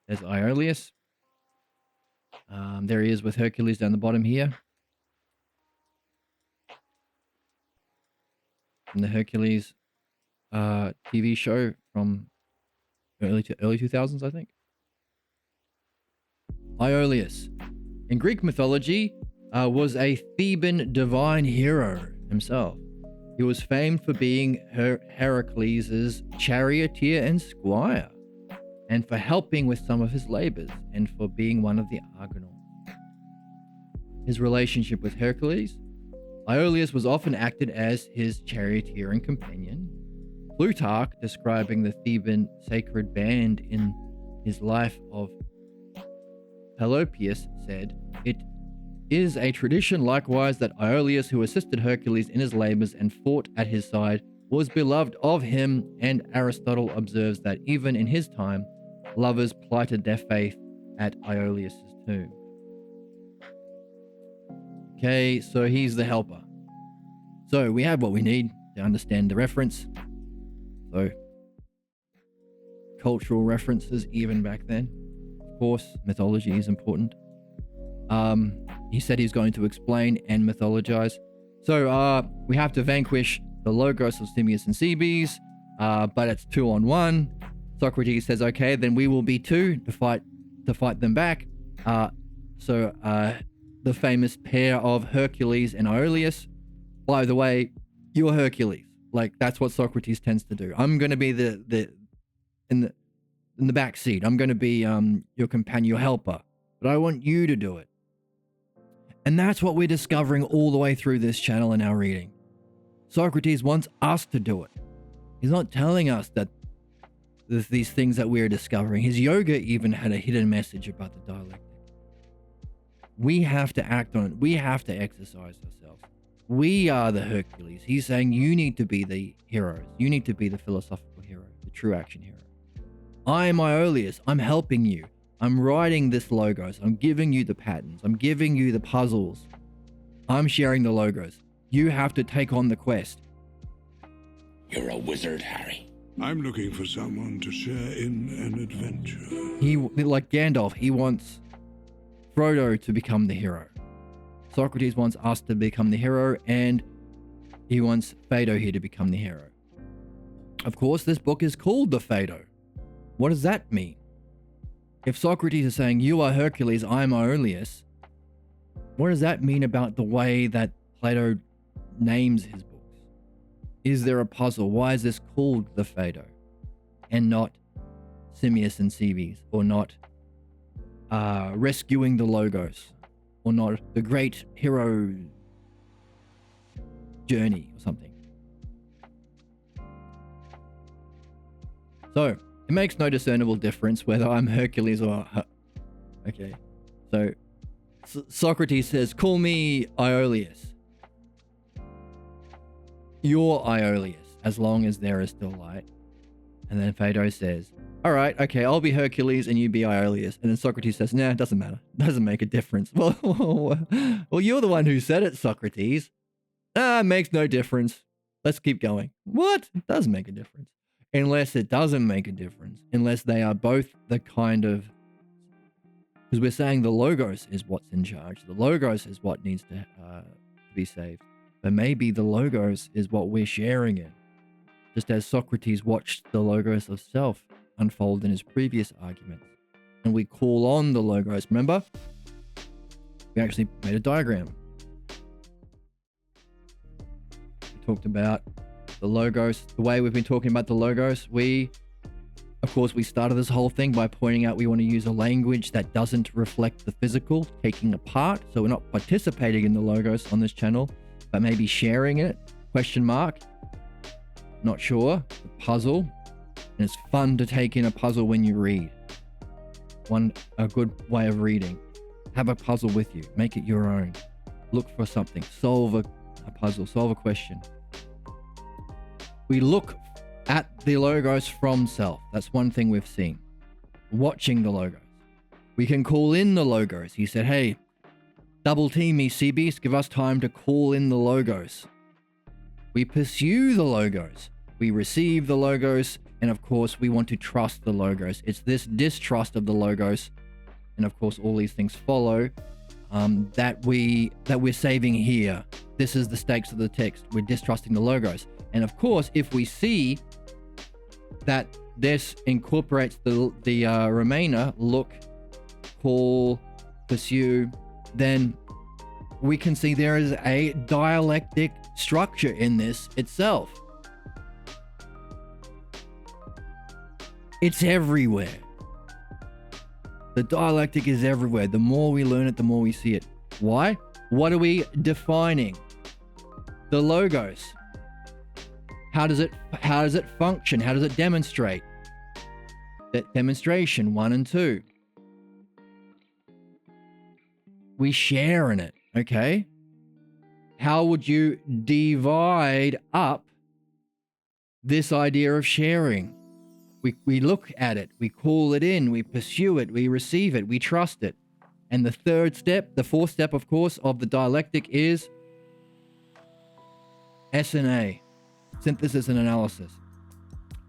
There's Iolaus. There he is with Hercules down the bottom here. From the Hercules TV show from early 2000s, I think. Iolaus, in Greek mythology, was a Theban divine hero himself. He was famed for being Heracles' charioteer and squire, and for helping with some of his labors, and for being one of the Argonauts. His relationship with Hercules, Iolaus was often acted as his charioteer and companion. Plutarch, describing the Theban sacred band in his life of Pelopius, said, it is a tradition likewise that Iolaus, who assisted Hercules in his labors and fought at his side, was beloved of him, and Aristotle observes that even in his time, lovers plighted their faith at Iolaus' tomb. Okay, so he's the helper. So we have what we need to understand the reference. So, cultural references even back then. Of course, mythology is important. He said he's going to explain and mythologize. So we have to vanquish the Logos of Simmias and Cebes, but it's 2-on-1. Socrates says, okay, then we will be two to fight them back. So the famous pair of Hercules and Iolaus. By the way, you're Hercules. Like, that's what Socrates tends to do. I'm going to be in the back seat. I'm going to be your companion, your helper. But I want you to do it. And that's what we're discovering all the way through this channel in our reading. Socrates wants us to do it. He's not telling us that these things that we're discovering. His yoga even had a hidden message about the dialectic. We have to act on it. We have to exercise ourselves. We are the Hercules. He's saying you need to be the heroes. You need to be the philosophical hero, the true action hero. I'm Iolaus. I'm helping you. I'm writing this logos. I'm giving you the patterns. I'm giving you the puzzles. I'm sharing the logos. You have to take on the quest. You're a wizard, Harry. I'm looking for someone to share in an adventure. He, like Gandalf, he wants Frodo to become the hero. Socrates wants us to become the hero, and he wants Phaedo here to become the hero. Of course, this book is called the Phaedo. What does that mean? If Socrates is saying, you are Hercules, I am Iolaus, what does that mean about the way that Plato names his books? Is there a puzzle? Why is this called the Phaedo and not Simmias and Cebes, or not rescuing the Logos, or not the great hero journey or something? So, it makes no discernible difference whether I'm Hercules or... Okay, so Socrates says, call me Iolaus. You're Iolaus, as long as there is still light. And then Phaedo says, all right, okay, I'll be Hercules and you be Iolaus. And then Socrates says, nah, it doesn't matter. Doesn't make a difference. Well, you're the one who said it, Socrates. It makes no difference. Let's keep going. What? It does make a difference. Unless it doesn't make a difference. Unless they are both the kind of... Because we're saying the Logos is what's in charge. The Logos is what needs to be saved. But maybe the Logos is what we're sharing in. Just as Socrates watched the Logos of self unfold in his previous arguments. And we call on the Logos. Remember? We actually made a diagram. We talked about the Logos. The way we've been talking about the Logos, of course, we started this whole thing by pointing out we want to use a language that doesn't reflect the physical, taking apart. So we're not participating in the Logos on this channel, but maybe sharing it. Question mark. Not sure. The puzzle. And it's fun to take in a puzzle when you read. A good way of reading. Have a puzzle with you. Make it your own. Look for something. Solve a puzzle. Solve a question. We look at the Logos from self. That's one thing we've seen. Watching the Logos. We can call in the Logos. He said, hey, double team me, sea beast. Give us time to call in the Logos. We pursue the Logos. We receive the Logos. And of course, we want to trust the Logos. It's this distrust of the Logos. And of course, all these things follow that we're saving here. This is the stakes of the text. We're distrusting the Logos. And of course, if we see that this incorporates the remainder, look, call, pursue, then we can see there is a dialectic structure in this itself. It's everywhere. The dialectic is everywhere. The more we learn it, the more we see it. Why? What are we defining? The Logos. How does it function? How does it demonstrate? That demonstration 1 and 2. We share in it, okay? How would you divide up this idea of sharing? We look at it, we call it in, we pursue it, we receive it, we trust it. And the fourth step, of course, of the dialectic is S&A, synthesis and analysis.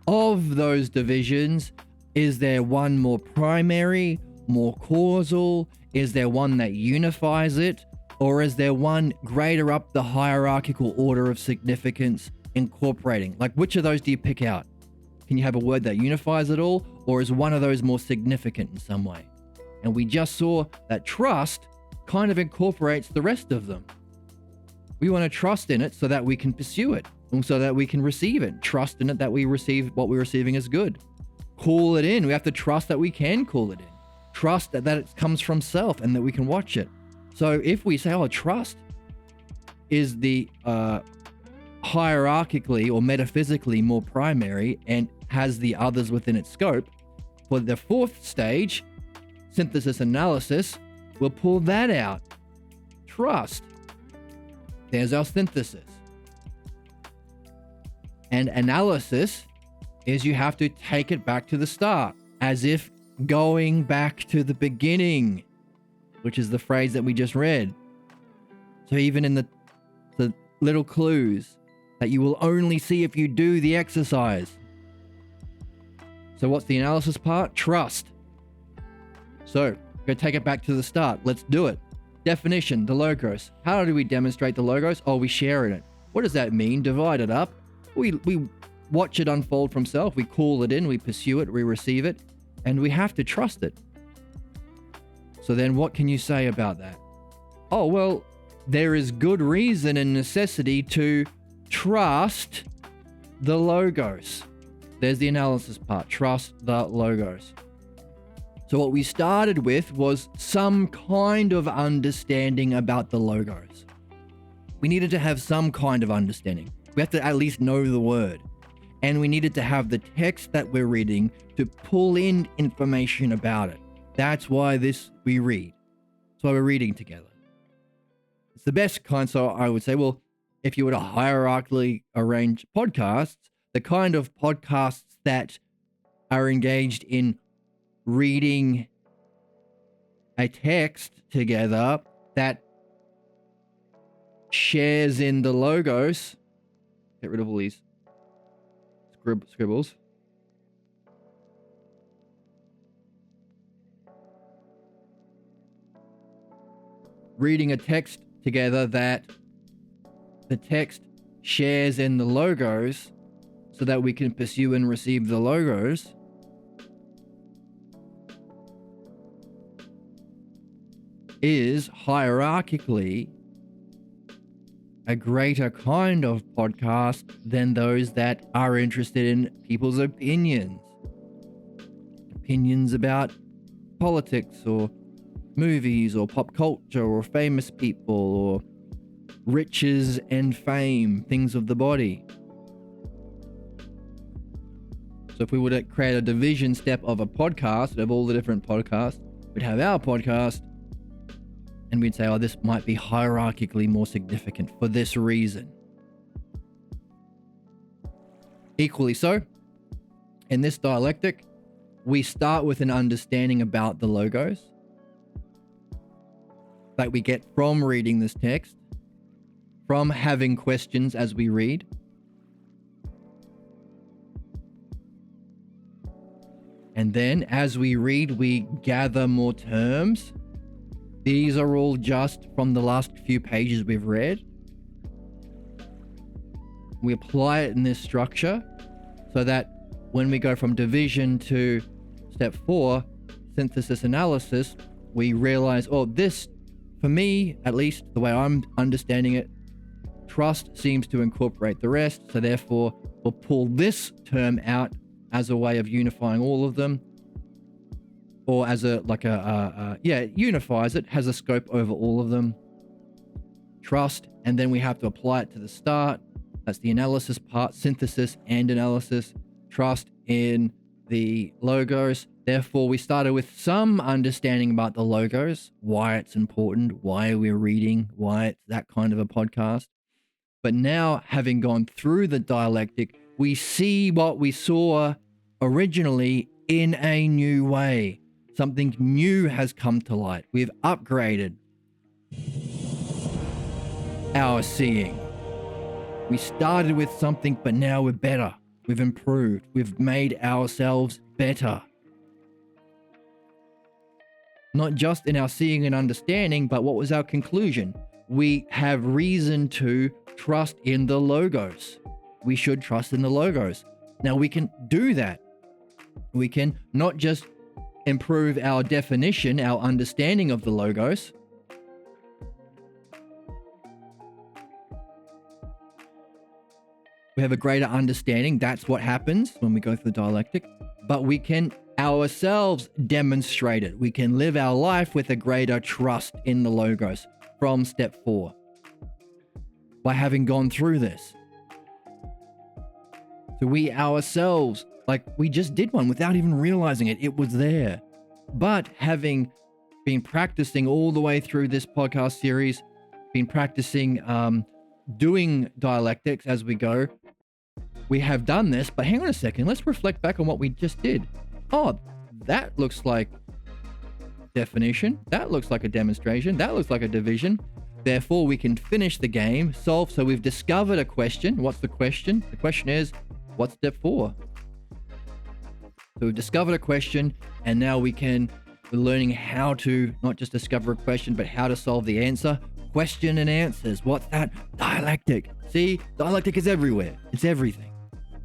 Of those divisions, is there one more primary, more causal? Is there one that unifies it? Or is there one greater up the hierarchical order of significance incorporating? Like, which of those do you pick out? Can you have a word that unifies it all? Or is one of those more significant in some way? And we just saw that trust kind of incorporates the rest of them. We want to trust in it so that we can pursue it, and so that we can receive it. Trust in it that we receive what we're receiving is good. Call it in. We have to trust that we can call it in. Trust that it comes from self and that we can watch it. So if we say, oh, trust is the hierarchically or metaphysically more primary and has the others within its scope, for the fourth stage, synthesis analysis, we'll pull that out. Trust. There's our synthesis. And analysis is you have to take it back to the start, as if going back to the beginning, which is the phrase that we just read. So even in the little clues that you will only see if you do the exercise. So what's the analysis part? Trust. So we're going to take it back to the start. Let's do it. Definition, the Logos. How do we demonstrate the Logos? Oh, we share in it. What does that mean? Divide it up. We watch it unfold from self. We call it in. We pursue it. We receive it. And we have to trust it. So then what can you say about that? Oh, well, there is good reason and necessity to trust the Logos. There's the analysis part. Trust the Logos. So what we started with was some kind of understanding about the Logos. We needed to have some kind of understanding. We have to at least know the word. And we needed to have the text that we're reading to pull in information about it. That's why we read. That's why we're reading together. It's the best kind. So I would say, well, if you were to hierarchically arrange podcasts, the kind of podcasts that are engaged in reading a text together that shares in the logos. Get rid of all these scribbles. Reading a text together that the text shares in the logos so that we can pursue and receive the logos. Is hierarchically a greater kind of podcast than those that are interested in people's opinions. Opinions about politics or movies or pop culture or famous people or riches and fame, things of the body. So if we were to create a division step of a podcast, of all the different podcasts, we'd have our podcast and we'd say, oh, this might be hierarchically more significant for this reason. Equally so, in this dialectic, we start with an understanding about the logos that we get from reading this text, from having questions as we read. And then as we read, we gather more terms. These are all just from the last few pages we've read. We apply it in this structure so that when we go from division to step 4, synthesis analysis, we realize, oh, this, for me, at least the way I'm understanding it, trust seems to incorporate the rest. So therefore, we'll pull this term out as a way of unifying all of them. Or as unifies it, has a scope over all of them. Trust, and then we have to apply it to the start. That's the analysis part, synthesis and analysis. Trust in the logos. Therefore, we started with some understanding about the logos, why it's important, why we're reading, why it's that kind of a podcast. But now, having gone through the dialectic, we see what we saw originally in a new way. Something new has come to light. We've upgraded our seeing. We started with something, but now we're better. We've improved. We've made ourselves better. Not just in our seeing and understanding, but what was our conclusion? We have reason to trust in the logos. We should trust in the logos. Now we can do that. We can not just improve our definition, our understanding of the logos. We have a greater understanding. That's what happens when we go through the dialectic. But we can ourselves demonstrate it. We can live our life with a greater trust in the logos from step 4 by having gone through this. So we ourselves, like we just did one without even realizing it. It was there. But having been practicing all the way through this podcast series, been practicing doing dialectics as we go, we have done this. But hang on a second. Let's reflect back on what we just did. Oh, that looks like definition. That looks like a demonstration. That looks like a division. Therefore, we can finish the game, solve. So we've discovered a question. What's the question? The question is, what's step 4? So we've discovered a question, and now we're learning how to not just discover a question, but how to solve the answer. Question and answers. What's that? Dialectic. See, dialectic is everywhere. It's everything.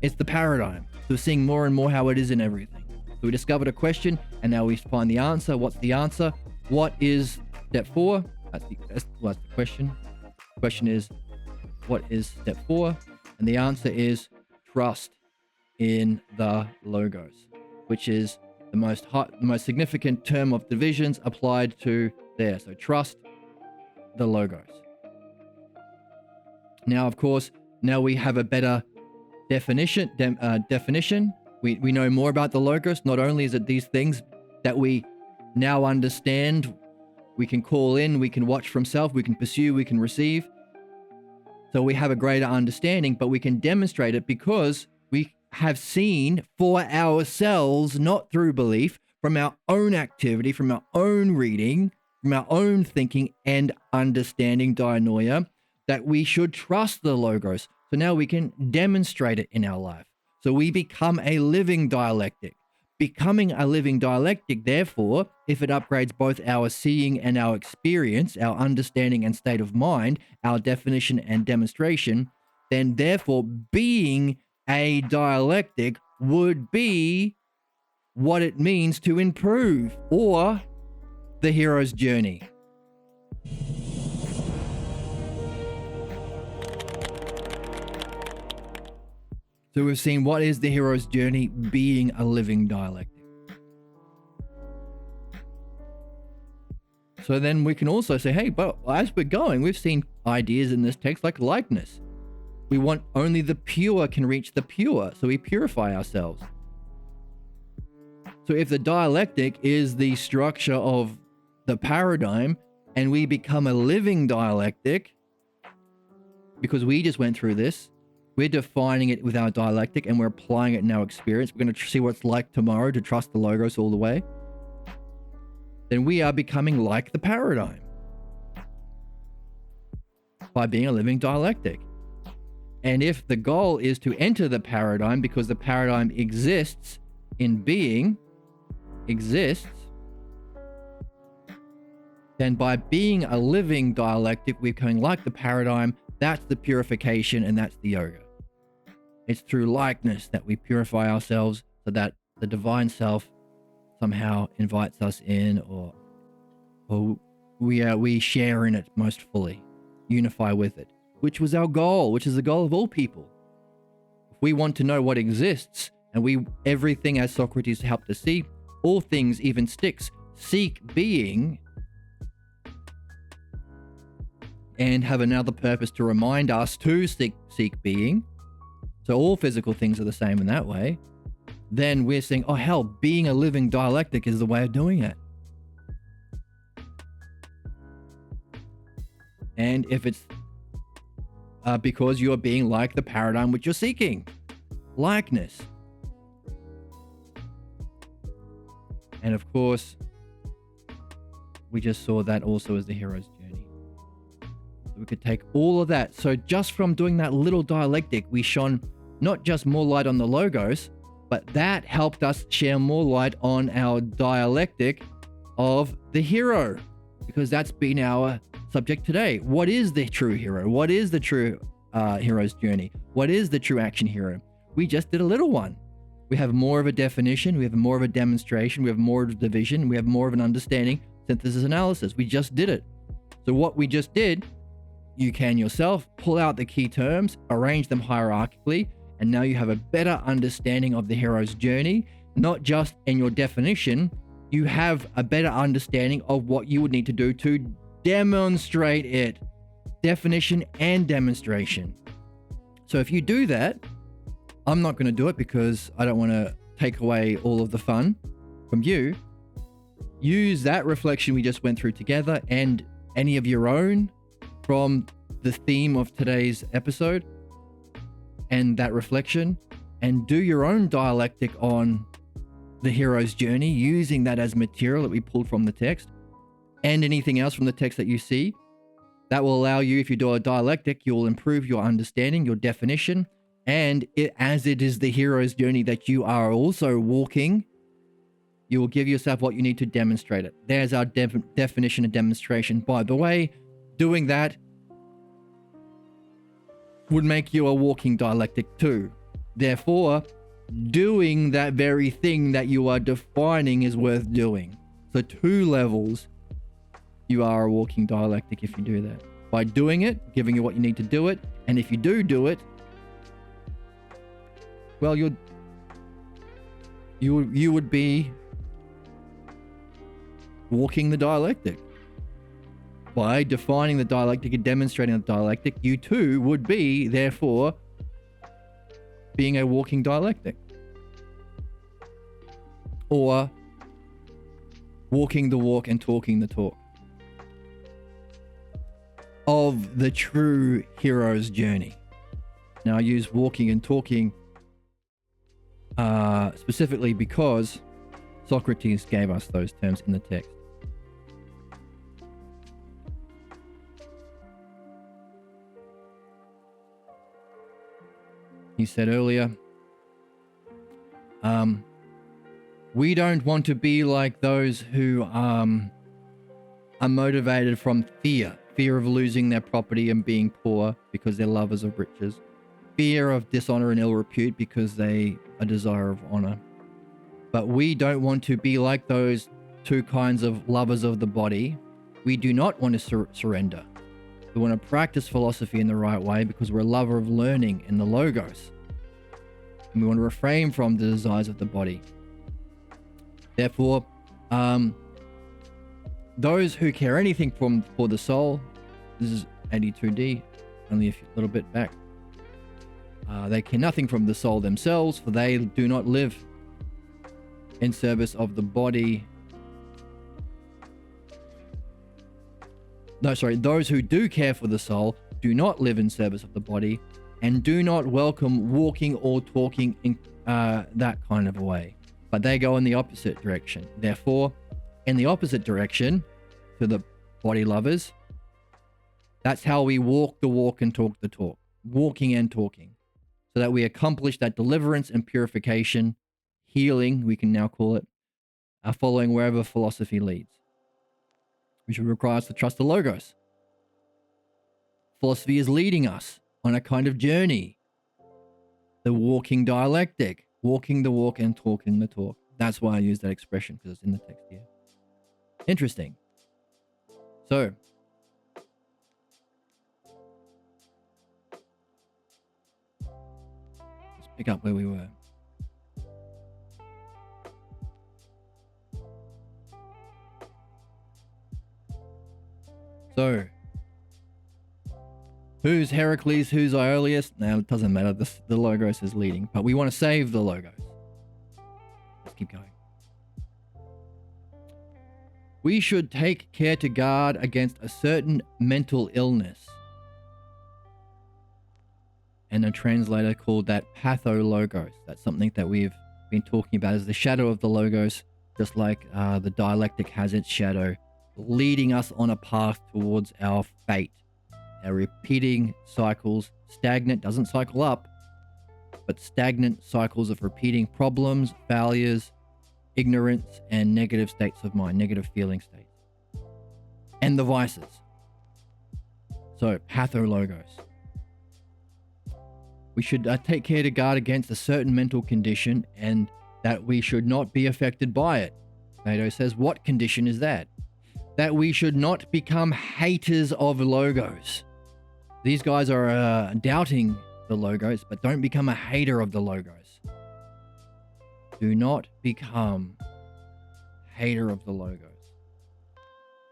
It's the paradigm. So we're seeing more and more how it is in everything. So we discovered a question, and now we find the answer. What's the answer? What is step 4? That's the question. The question is, what is step 4? And the answer is trust in the logos, which is the most significant term of divisions applied to there. So trust the logos. Now, of course, now we have a better definition. We know more about the logos. Not only is it these things that we now understand, we can call in, we can watch from self, we can pursue, we can receive. So we have a greater understanding, but we can demonstrate it because we have seen for ourselves, not through belief, from our own activity, from our own reading, from our own thinking and understanding, dianoia, that we should trust the Logos. So now we can demonstrate it in our life. So we become a living dialectic. Becoming a living dialectic, therefore, if it upgrades both our seeing and our experience, our understanding and state of mind, our definition and demonstration, then therefore being a dialectic would be what it means to improve, or the hero's journey. So we've seen what is the hero's journey, being a living dialectic. So then we can also say, hey, but as we're going, we've seen ideas in this text like likeness. We want only the pure can reach the pure, so we purify ourselves. So if the dialectic is the structure of the paradigm and we become a living dialectic, because we just went through this, we're defining it with our dialectic and we're applying it in our experience. We're going to see what it's like tomorrow to trust the Logos all the way. Then we are becoming like the paradigm by being a living dialectic. And if the goal is to enter the paradigm because the paradigm exists in being, then by being a living dialectic, we're becoming like the paradigm. That's the purification and that's the yoga. It's through likeness that we purify ourselves so that the divine self somehow invites us in, or we share in it most fully, unify with it, which was our goal, which is the goal of all people. If we want to know what exists, and everything, as Socrates helped us see, all things, even sticks, seek being, and have another purpose to remind us to seek being. So all physical things are the same in that way. Then we're saying, oh hell, being a living dialectic is the way of doing it. And if it's because you're being like the paradigm which you're seeking, likeness. And of course, we just saw that also as the hero's journey. So we could take all of that. So just from doing that little dialectic, we shone not just more light on the Logos, but that helped us share more light on our dialectic of the hero, because that's been our subject today. What is the true hero? What is the true hero's journey? What is the true action hero? We just did a little one. We have more of a definition. We have more of a demonstration. We have more of a division. We have more of an understanding, synthesis, analysis. We just did it. So what we just did, you can yourself pull out the key terms, arrange them hierarchically, and now you have a better understanding of the hero's journey. Not just in your definition, you have a better understanding of what you would need to do to demonstrate it. Definition and demonstration. So if you do that, I'm not going to do it because I don't want to take away all of the fun from you. Use that reflection we just went through together and any of your own from the theme of today's episode and that reflection, and do your own dialectic on the hero's journey, using that as material that we pulled from the text and anything else from the text that you see. That will allow you, if you do a dialectic, you will improve your understanding, your definition, and as it is the hero's journey that you are also walking, you will give yourself what you need to demonstrate it. There's our definition and demonstration. By the way, doing that would make you a walking dialectic too. Therefore, doing that very thing that you are defining is worth doing. So 2 levels, you are a walking dialectic if you do that. By doing it, giving you what you need to do it, and if you do it, well, you would be walking the dialectic. By defining the dialectic and demonstrating the dialectic, you too would be, therefore, being a walking dialectic. Or walking the walk and talking the talk of the true hero's journey. Now I use walking and talking specifically because Socrates gave us those terms in the text. He said earlier, we don't want to be like those who are motivated from fear of losing their property and being poor because they're lovers of riches, fear of dishonor and ill repute because they are desire of honor. But we don't want to be like those two kinds of lovers of the body. We do not want to surrender. We want to practice philosophy in the right way because we're a lover of learning and the logos. And we want to refrain from the desires of the body. Therefore, those who care anything for the soul, this is 82D, only a little bit back. They care nothing from the soul themselves, for they do not live in service of the body. No, sorry, those who do care for the soul do not live in service of the body and do not welcome walking or talking in that kind of a way, but they go in the opposite direction. Therefore, in the opposite direction to the body lovers, that's how we walk the walk and talk the talk, walking and talking, so that we accomplish that deliverance and purification, healing, we can now call it, following wherever philosophy leads, which would require us to trust the logos. Philosophy is leading us on a kind of journey, the walking dialectic, walking the walk and talking the talk. That's why I use that expression, because it's in the text here. Interesting. So, let's pick up where we were. So, who's Heracles? Who's Iolaus? Now, it doesn't matter. The Logos is leading, but we want to save the Logos. Let's keep going. We should take care to guard against a certain mental illness. And a translator called that pathologos. That's something that we've been talking about as the shadow of the Logos, just like the dialectic has its shadow, leading us on a path towards our fate. Our repeating cycles, stagnant, doesn't cycle up, but stagnant cycles of repeating problems, failures, ignorance, and negative states of mind, negative feeling states. And the vices. So, pathologos. We should take care to guard against a certain mental condition and that we should not be affected by it. Phaedo says, what condition is that? That we should not become haters of logos. These guys are doubting the logos, but don't become a hater of the logos. Do not become hater of the logos.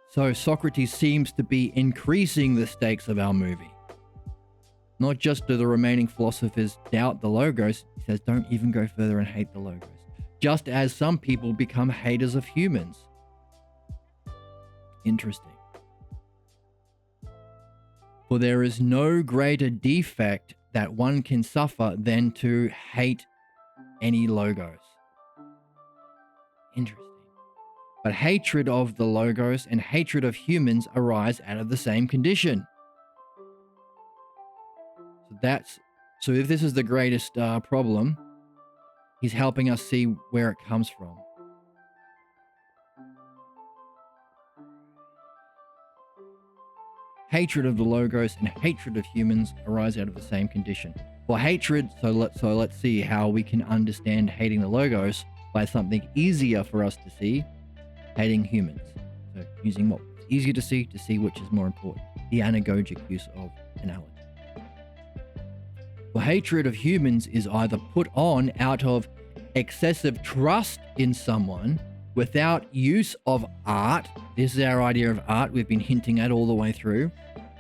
So Socrates seems to be increasing the stakes of our movie. Not just do the remaining philosophers doubt the logos, he says don't even go further and hate the logos. Just as some people become haters of humans. Interesting. For there is no greater defect that one can suffer than to hate any logos. Interesting. But hatred of the logos and hatred of humans arise out of the same condition. So if this is the greatest problem, he's helping us see where it comes from. Hatred of the logos and hatred of humans arise out of the same condition. For hatred, so let's see how we can understand hating the logos by something easier for us to see, hating humans. So using what's easier to see which is more important. The anagogic use of analogy. For hatred of humans is either put on out of excessive trust in someone without use of art. This is our idea of art we've been hinting at all the way through.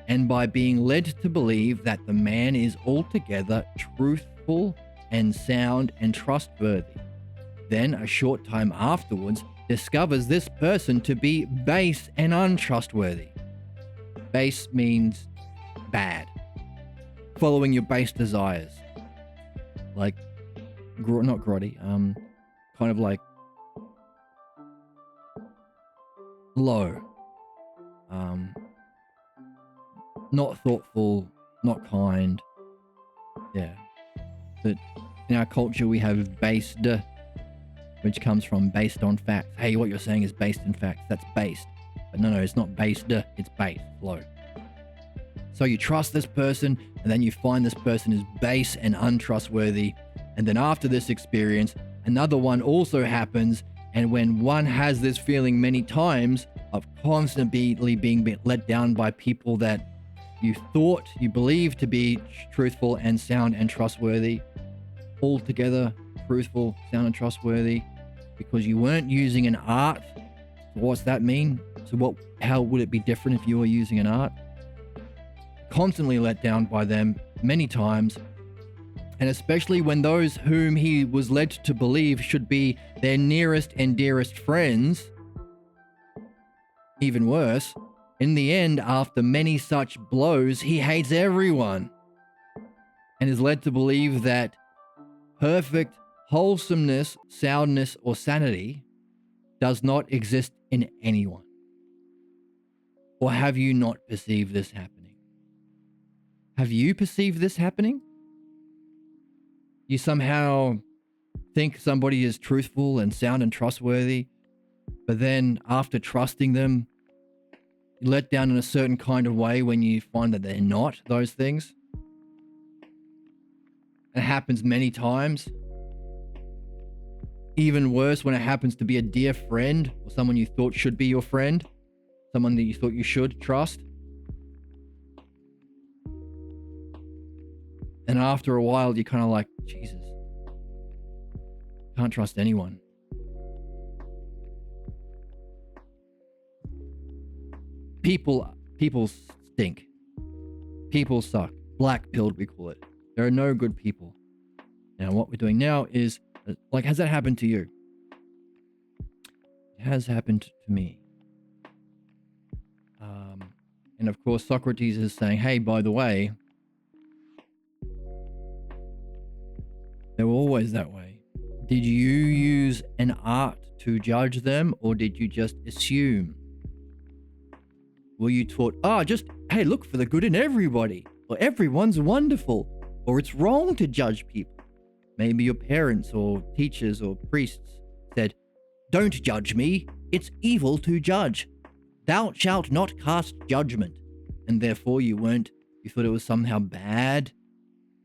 And by being led to believe that the man is altogether truthful and sound and trustworthy. Then a short time afterwards discovers this person to be base and untrustworthy. Base means bad. Following your base desires. Like not grotty, kind of like low, not thoughtful, not kind. Yeah. But in our culture, we have based, which comes from based on facts. Hey, what you're saying is based in facts. That's based. But no, it's not based, it's based, low. So you trust this person, and then you find this person is base and untrustworthy. And then after this experience, another one also happens. And when one has this feeling many times of constantly being let down by people that you thought, you believed to be truthful and sound and trustworthy, altogether truthful, sound and trustworthy, because you weren't using an art. So what's that mean? So how would it be different if you were using an art? Constantly let down by them many times, and especially when those whom he was led to believe should be their nearest and dearest friends. Even worse, in the end, after many such blows, he hates everyone and is led to believe that perfect wholesomeness, soundness, or sanity does not exist in anyone. Or have you not perceived this happening? Have you perceived this happening? You somehow think somebody is truthful and sound and trustworthy, but then after trusting them, you let down in a certain kind of way when you find that they're not those things. It happens many times. Even worse when it happens to be a dear friend or someone you thought should be your friend, someone that you thought you should trust. And after a while, you're kind of like, Jesus, can't trust anyone. People stink. People suck. Black-pilled, we call it. There are no good people. Now, what we're doing now is, has that happened to you? It has happened to me. And of course, Socrates is saying, hey, by the way, they were always that way. Did you use an art to judge them, or did you just assume? Were you taught, hey, look for the good in everybody, or everyone's wonderful, or it's wrong to judge people? Maybe your parents or teachers or priests said, don't judge me, it's evil to judge. Thou shalt not cast judgment. And therefore you thought it was somehow bad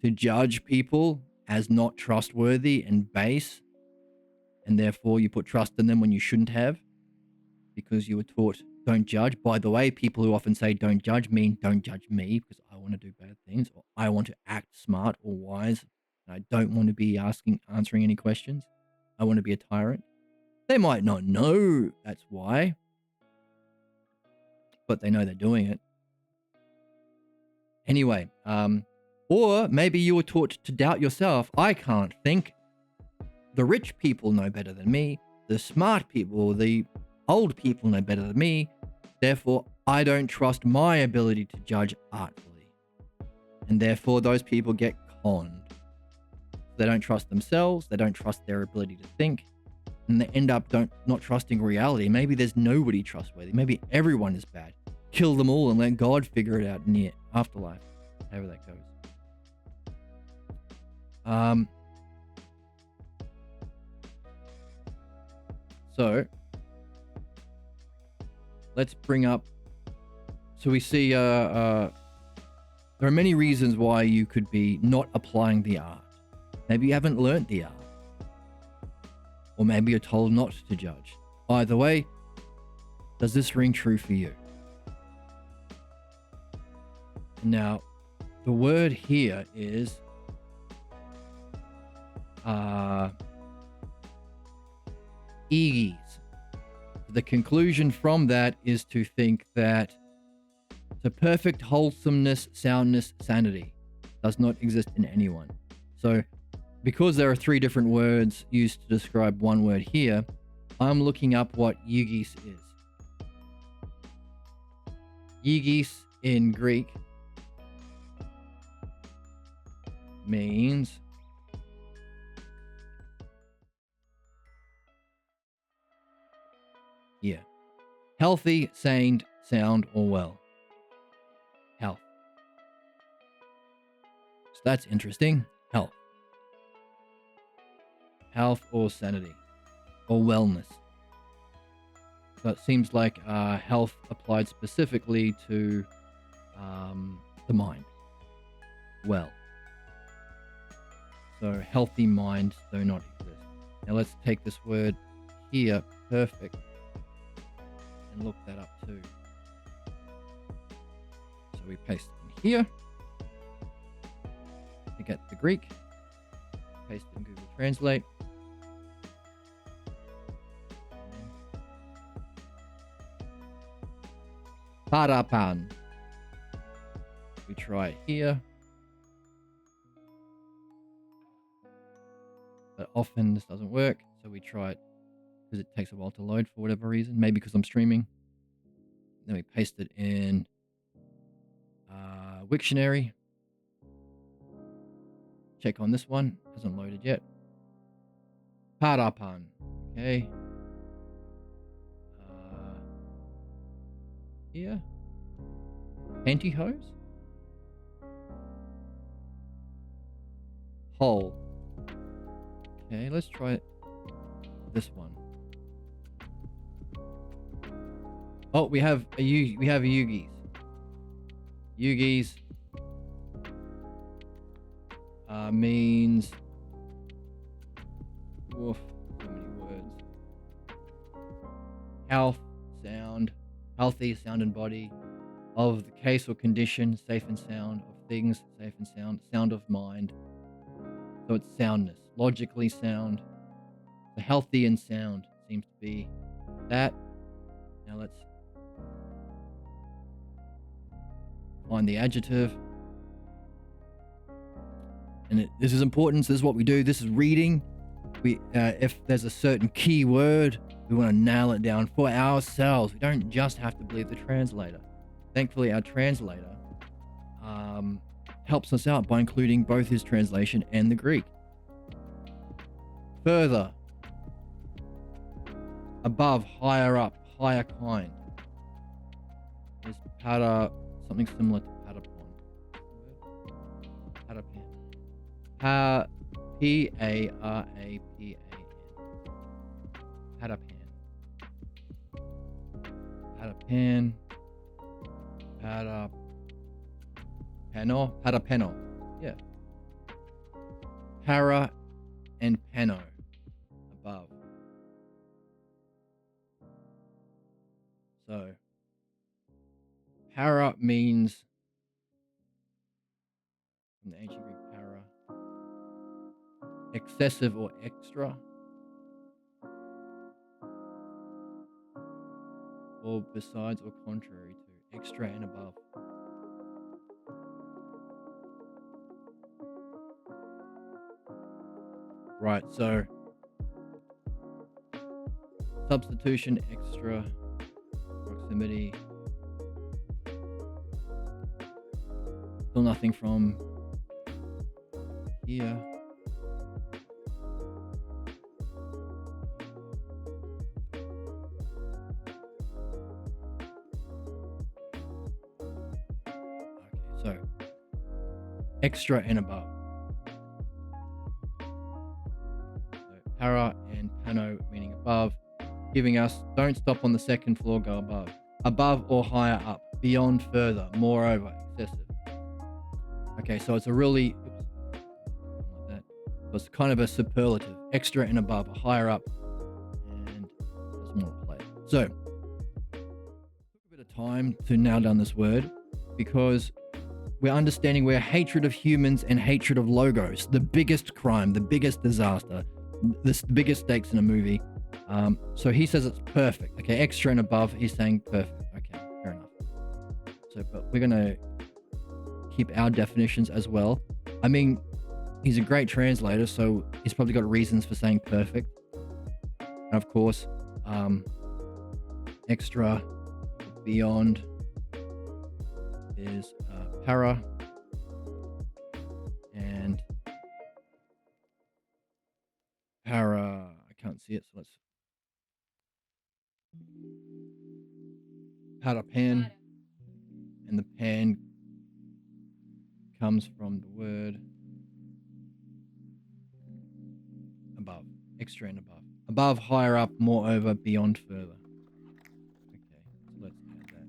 to judge people as not trustworthy and base, and therefore you put trust in them when you shouldn't have, because you were taught don't judge. By the way, people who often say don't judge mean don't judge me because I want to do bad things, or I want to act smart or wise, and I don't want to be answering any questions. I want to be a tyrant. They might not know that's why, but they know they're doing it. Anyway, or maybe you were taught to doubt yourself. I can't think. The rich people know better than me. The smart people, the old people know better than me. Therefore, I don't trust my ability to judge artfully. And therefore, those people get conned. They don't trust themselves. They don't trust their ability to think. And they end up not trusting reality. Maybe there's nobody trustworthy. Maybe everyone is bad. Kill them all and let God figure it out in the afterlife. However that goes. So let's bring up. So we see there are many reasons why you could be not applying the art. Maybe you haven't learnt the art, or maybe you're told not to judge. Either way, does this ring true for you? Now, the word here is ease. The conclusion from that is to think that the perfect wholesomeness, soundness, sanity does not exist in anyone. So, because there are three different words used to describe one word here, I'm looking up what eugis is. Eugis in Greek means here. Healthy, sane, sound, or well. Health. So that's interesting. Health. Health or sanity. Or wellness. So it seems like health applied specifically to the mind. Well. So healthy minds do not exist. Now let's take this word here, perfect, and look that up too. So we paste it in here to get the Greek. Paste it in Google Translate. Parapan. We try it here. But often this doesn't work, so we try it because it takes a while to load for whatever reason. Maybe because I'm streaming. Then we paste it in Wiktionary. Check on this one. Hasn't loaded yet. Parapan. Okay. Here. Pantyhose. Hole. Okay, let's try this one. Oh, we have a Yugis. Yugis means woof, so many words. Health, sound, healthy, sound and body, of the case or condition, safe and sound, of things, safe and sound, sound of mind. So it's soundness, logically sound. The healthy and sound seems to be that. Now let's find the adjective. And this is important. So this is what we do. This is reading. If there's a certain key word, we want to nail it down for ourselves. We don't just have to believe the translator. Thankfully, our translator helps us out by including both his translation and the Greek. Further, above, higher up, higher kind. Is para, something similar to patapon. Patapan. P-A-R-A-P-A-N. Patapan. Patapan. Patapeno. Yeah. Para and pano. Above. So, para means, from the ancient Greek para, excessive or extra, or besides or contrary to, extra and above. Right, so substitution, extra, proximity. Still nothing from here. Okay, so extra and above. So para and pano meaning above, giving us don't stop on the second floor, go above. Above or higher up, beyond, further, moreover, excessive. Okay, so it's a really, like that. So it's kind of a superlative, extra and above, a higher up, and there's more to play. So, took a bit of time to nail down this word because we're understanding where hatred of humans and hatred of logos, the biggest crime, the biggest disaster, the biggest stakes in a movie. So he says it's perfect. Okay, extra and above, he's saying perfect. Okay, fair enough. So, but we're going to keep our definitions as well. I mean, he's a great translator, so he's probably got reasons for saying perfect. And of course, extra, beyond is para, and para, I can't see it, so let's Pada pan, and the pan comes from the word above, extra and above. Above, higher up, moreover, beyond, further. Okay, so let's add that.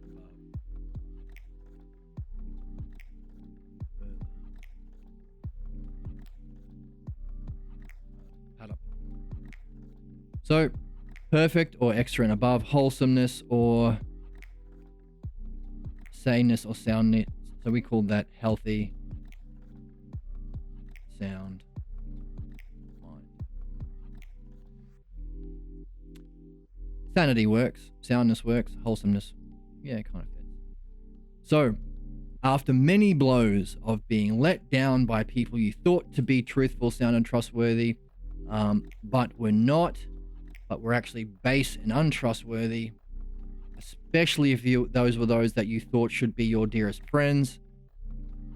Above, further. Pada. So, perfect or extra and above, wholesomeness or saneness or soundness. So we call that healthy, sound mind. Sanity works, soundness works, wholesomeness, yeah, kind of fits. So, after many blows of being let down by people you thought to be truthful, sound, and trustworthy, but were not, but were actually base and untrustworthy, especially if those were those that you thought should be your dearest friends,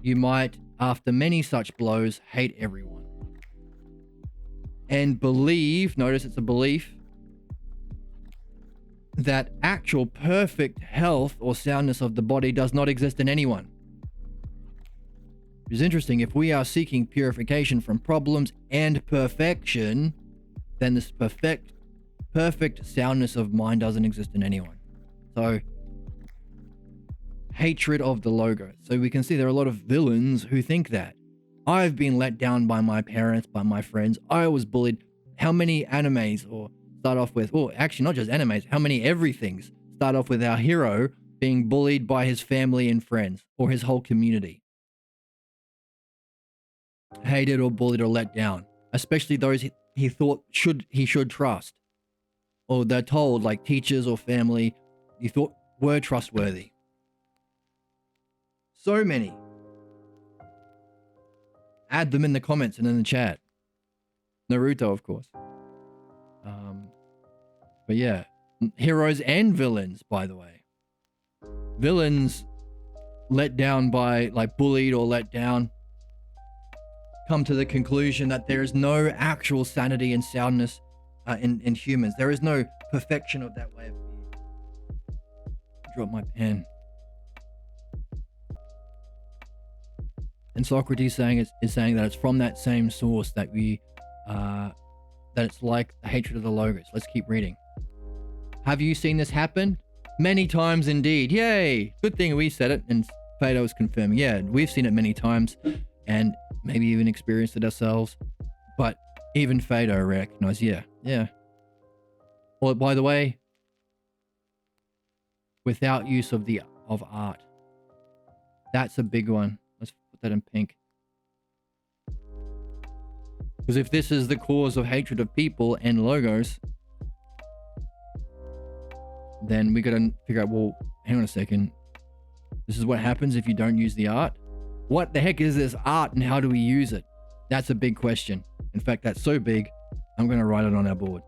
you might, after many such blows, hate everyone. And believe, notice it's a belief, that actual perfect health or soundness of the body does not exist in anyone. It's interesting, if we are seeking purification from problems and perfection, then this perfect soundness of mind doesn't exist in anyone. So, hatred of the Logos. So we can see there are a lot of villains who think that. I've been let down by my parents, by my friends. I was bullied. How many animes or start off with, or actually not just animes, how many everythings start off with our hero being bullied by his family and friends or his whole community? Hated or bullied or let down, especially those he thought he should trust, or they're told, like teachers or family you thought were trustworthy. So many. Add them in the comments and in the chat. Naruto, of course. But yeah, heroes and villains, by the way. Villains let down by, like, bullied or let down, come to the conclusion that there is no actual sanity and soundness in humans. There is no perfection of that way of being. Drop my pen. And Socrates is saying that it's from that same source that that it's like the hatred of the Logos. Let's keep reading. Have you seen this happen? Many times indeed. Yay! Good thing we said it, and Phaedo is confirming. Yeah, we've seen it many times, and maybe even experienced it ourselves. But even Phaedo recognized, yeah. Well, by the way, without use of art. That's a big one. Let's put that in pink. Because if this is the cause of hatred of people and Logos, then we gotta figure out, well, hang on a second. This is what happens if you don't use the art? What the heck is this art and how do we use it? That's a big question. In fact, that's so big, I'm gonna write it on our board.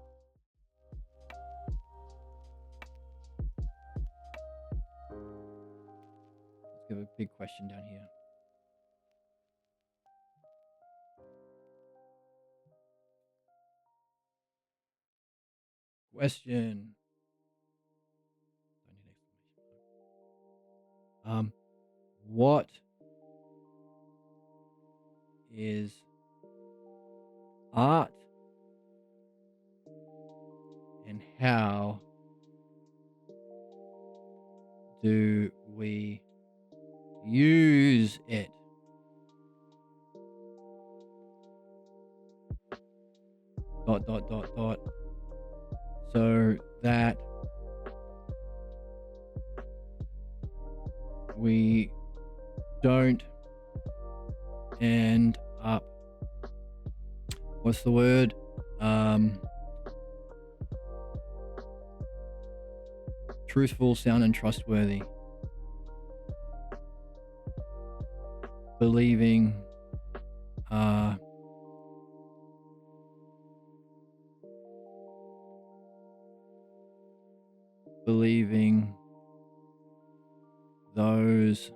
Let's give a big question down here. Question. What is art and how do we use it? Dot. So that we don't end up, what's the word? Truthful, sound, and trustworthy. Believing those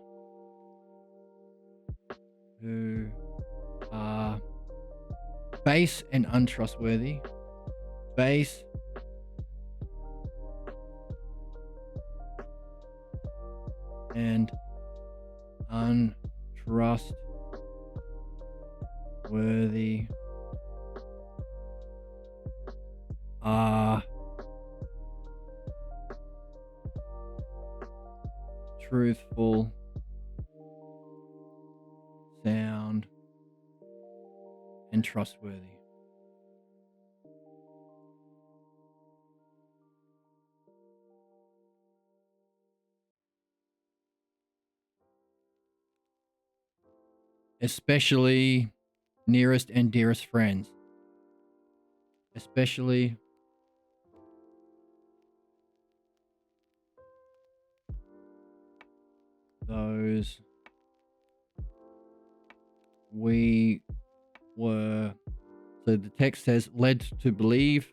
who are base and untrustworthy. Base and untrustworthy are truthful, sound, and trustworthy. Especially nearest and dearest friends. Especially those we were. So the text says led to believe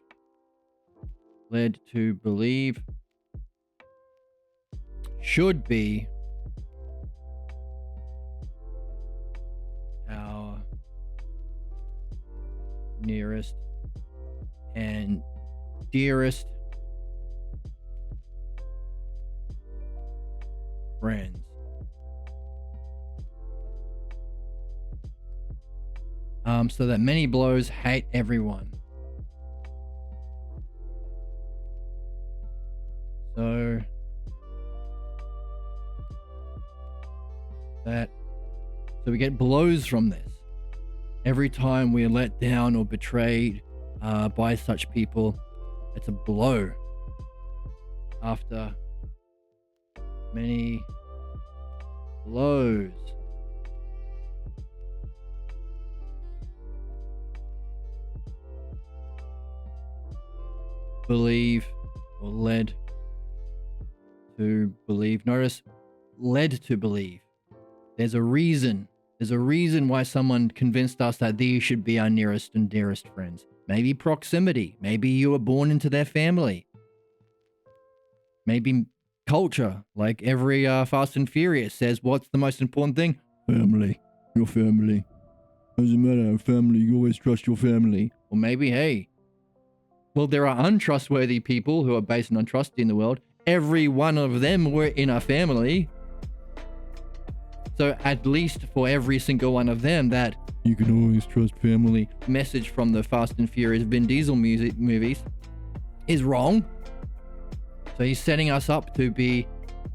should be our nearest and dearest friends. So that many blows hate everyone. So we get blows from this. Every time we are let down or betrayed by such people, it's a blow. After many blows. Believe or led to believe. Notice led to believe. There's a reason. There's a reason why someone convinced us that these should be our nearest and dearest friends. Maybe proximity. Maybe you were born into their family. Maybe culture. Like every Fast and Furious says, what's the most important thing? Family. Your family. Doesn't matter, family. You always trust your family. Or maybe, hey, well, there are untrustworthy people who are based on trust in the world. Every one of them were in a family. So at least for every single one of them, that you can always trust family message from the Fast and Furious Vin Diesel movies is wrong. So he's setting us up to be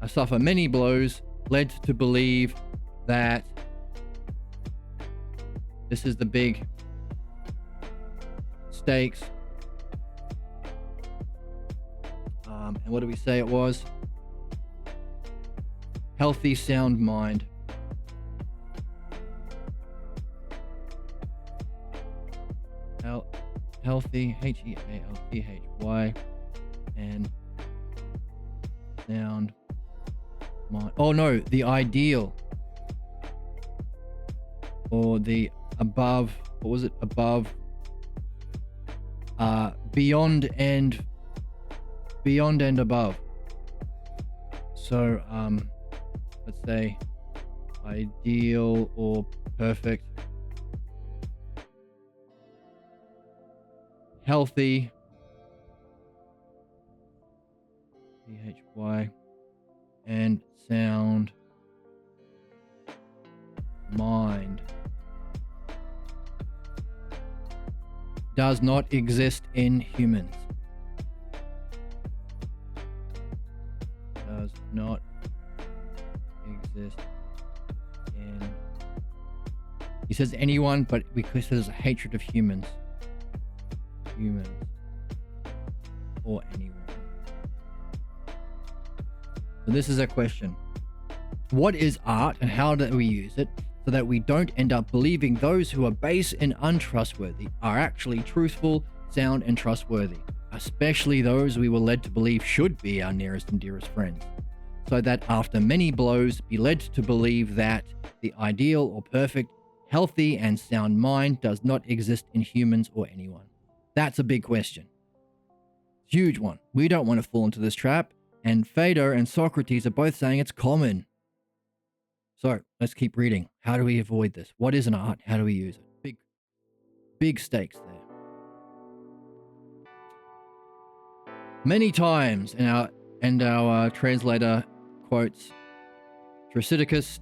suffer many blows, led to believe that this is the big stakes. And what did we say it was? Healthy, sound mind. Healthy, Healthy, and sound mind. Oh no, the ideal. Or the above, what was it? Above, beyond and above. So, let's say ideal or perfect. Healthy, PHY, and sound mind does not exist in humans. Does not exist in. He says anyone, but because there's a hatred of humans. Humans or anyone. So this is a question. What is art and how do we use it so that we don't end up believing those who are base and untrustworthy are actually truthful, sound, and trustworthy, especially those we were led to believe should be our nearest and dearest friends, so that after many blows be led to believe that the ideal or perfect, healthy, and sound mind does not exist in humans or anyone? That's a big question. Huge one. We don't want to fall into this trap, and Phaedo and Socrates are both saying it's common. So let's keep reading. How do we avoid this? What is an art? How do we use it? Big stakes there. Many times, and our translator quotes Thucydides'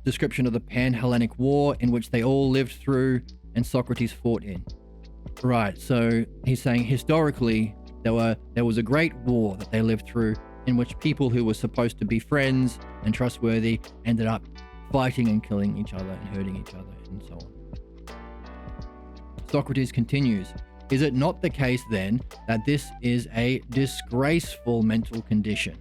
description of the Pan-Hellenic War, in which they all lived through and Socrates fought in. Right, so he's saying historically there was a great war that they lived through, in which people who were supposed to be friends and trustworthy ended up fighting and killing each other and hurting each other and so on. Socrates continues, is it not the case then that this is a disgraceful mental condition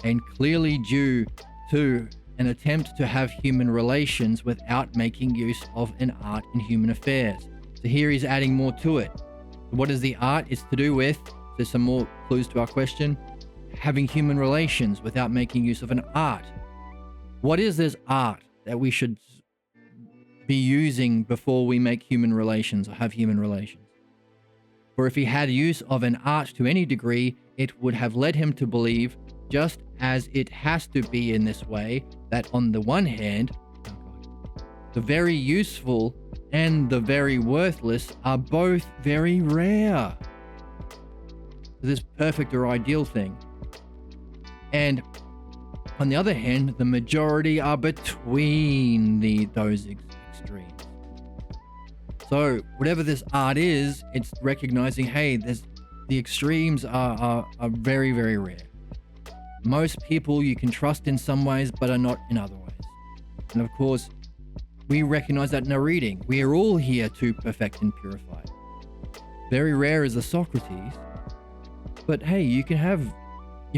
and clearly due to an attempt to have human relations without making use of an art in human affairs? So here he's adding more to it. What is the art? It's to do with, there's some more clues to our question, having human relations without making use of an art. What is this art that we should be using before we make human relations or have human relations? For if he had use of an art to any degree, it would have led him to believe, just as it has to be in this way, that on the one hand, the very useful and the very worthless are both very rare. This perfect or ideal thing. And on the other hand, the majority are between those extremes. So whatever this art is, it's recognizing, hey, the extremes are very, very rare. Most people you can trust in some ways, but are not in other ways. And of course, we recognize that in our reading. We are all here to perfect and purify. Very rare is the Socrates, but hey, you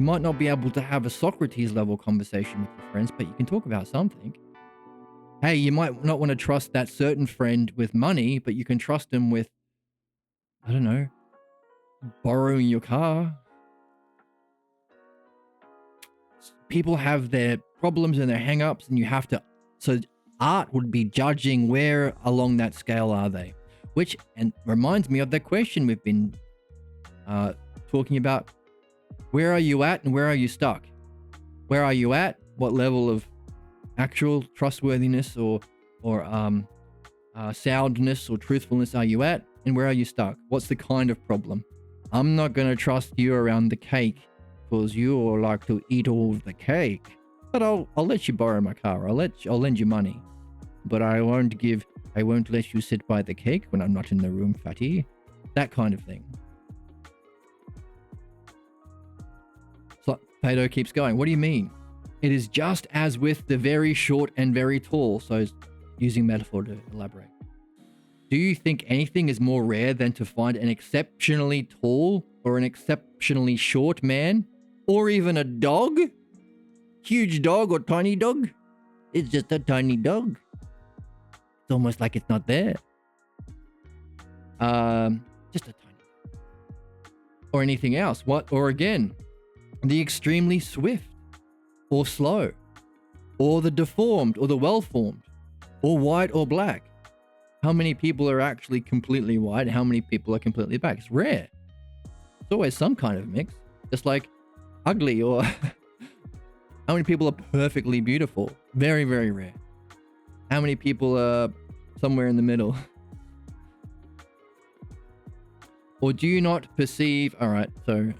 might not be able to have a Socrates level conversation with your friends, but you can talk about something. Hey, you might not want to trust that certain friend with money, but you can trust him with, I don't know, borrowing your car. People have their problems and their hang-ups, and you have to, so art would be judging where along that scale are they, which and reminds me of the question we've been talking about. Where are you at and where are you stuck? Where are you at? What level of actual trustworthiness or soundness or truthfulness are you at? And where are you stuck? What's the kind of problem? I'm not going to trust you around the cake because you like to eat all of the cake. But I'll let you borrow my car. I'll lend you money. But I won't let you sit by the cake when I'm not in the room, fatty. That kind of thing. So Phaedo keeps going. What do you mean? It is just as with the very short and very tall. So using metaphor to elaborate. Do you think anything is more rare than to find an exceptionally tall or an exceptionally short man? Or even a dog? Huge dog or tiny dog? It's just a tiny dog. It's almost like it's not there. Just a tiny. Or anything else. What? Or again, the extremely swift or slow, or the deformed or the well-formed, or white or black. How many people are actually completely white? How many people are completely black? It's rare. It's always some kind of mix. Just like ugly or how many people are perfectly beautiful? Very, very rare. How many people are somewhere in the middle? Or do you not perceive... All right, so...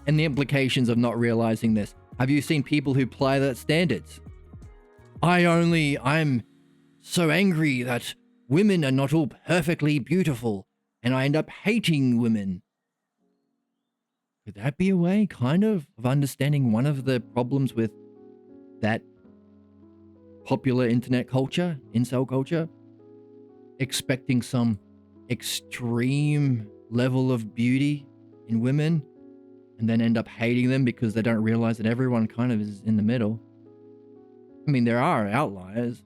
And the implications of not realizing this. Have you seen people who play that standards? I'm so angry that women are not all perfectly beautiful, and I end up hating women. Could that be a way, kind of understanding one of the problems with that popular internet culture, incel culture? Expecting some extreme level of beauty in women, and then end up hating them because they don't realize that everyone kind of is in the middle. I mean, there are outliers.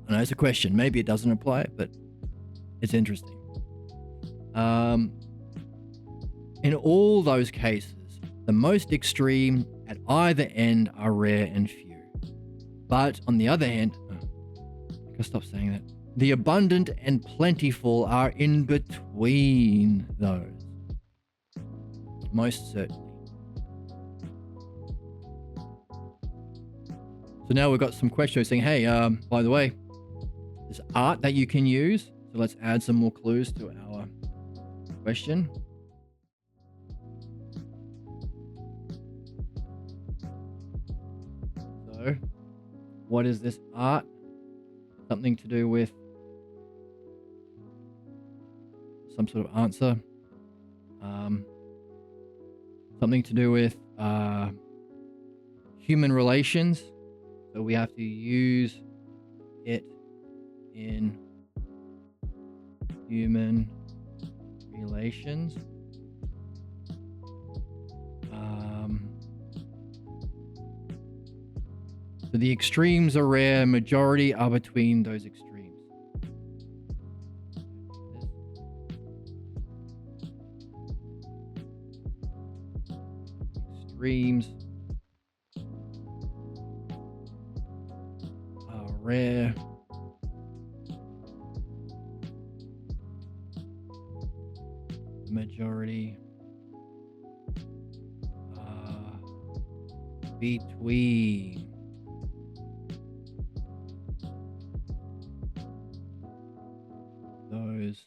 I know it's a question. Maybe it doesn't apply, but it's interesting. In all those cases, the most extreme at either end are rare and few. But on the other hand, I gotta stop saying that. The abundant and plentiful are in between those. Most certainly. So now we've got some questions saying, hey, by the way, there's art that you can use. So let's add some more clues to our question. So, what is this art? Something to do with some sort of answer. Something to do with human relations. So we have to use it in human relations. So the extremes are rare, majority are between those extremes. Extremes are rare. The majority are between those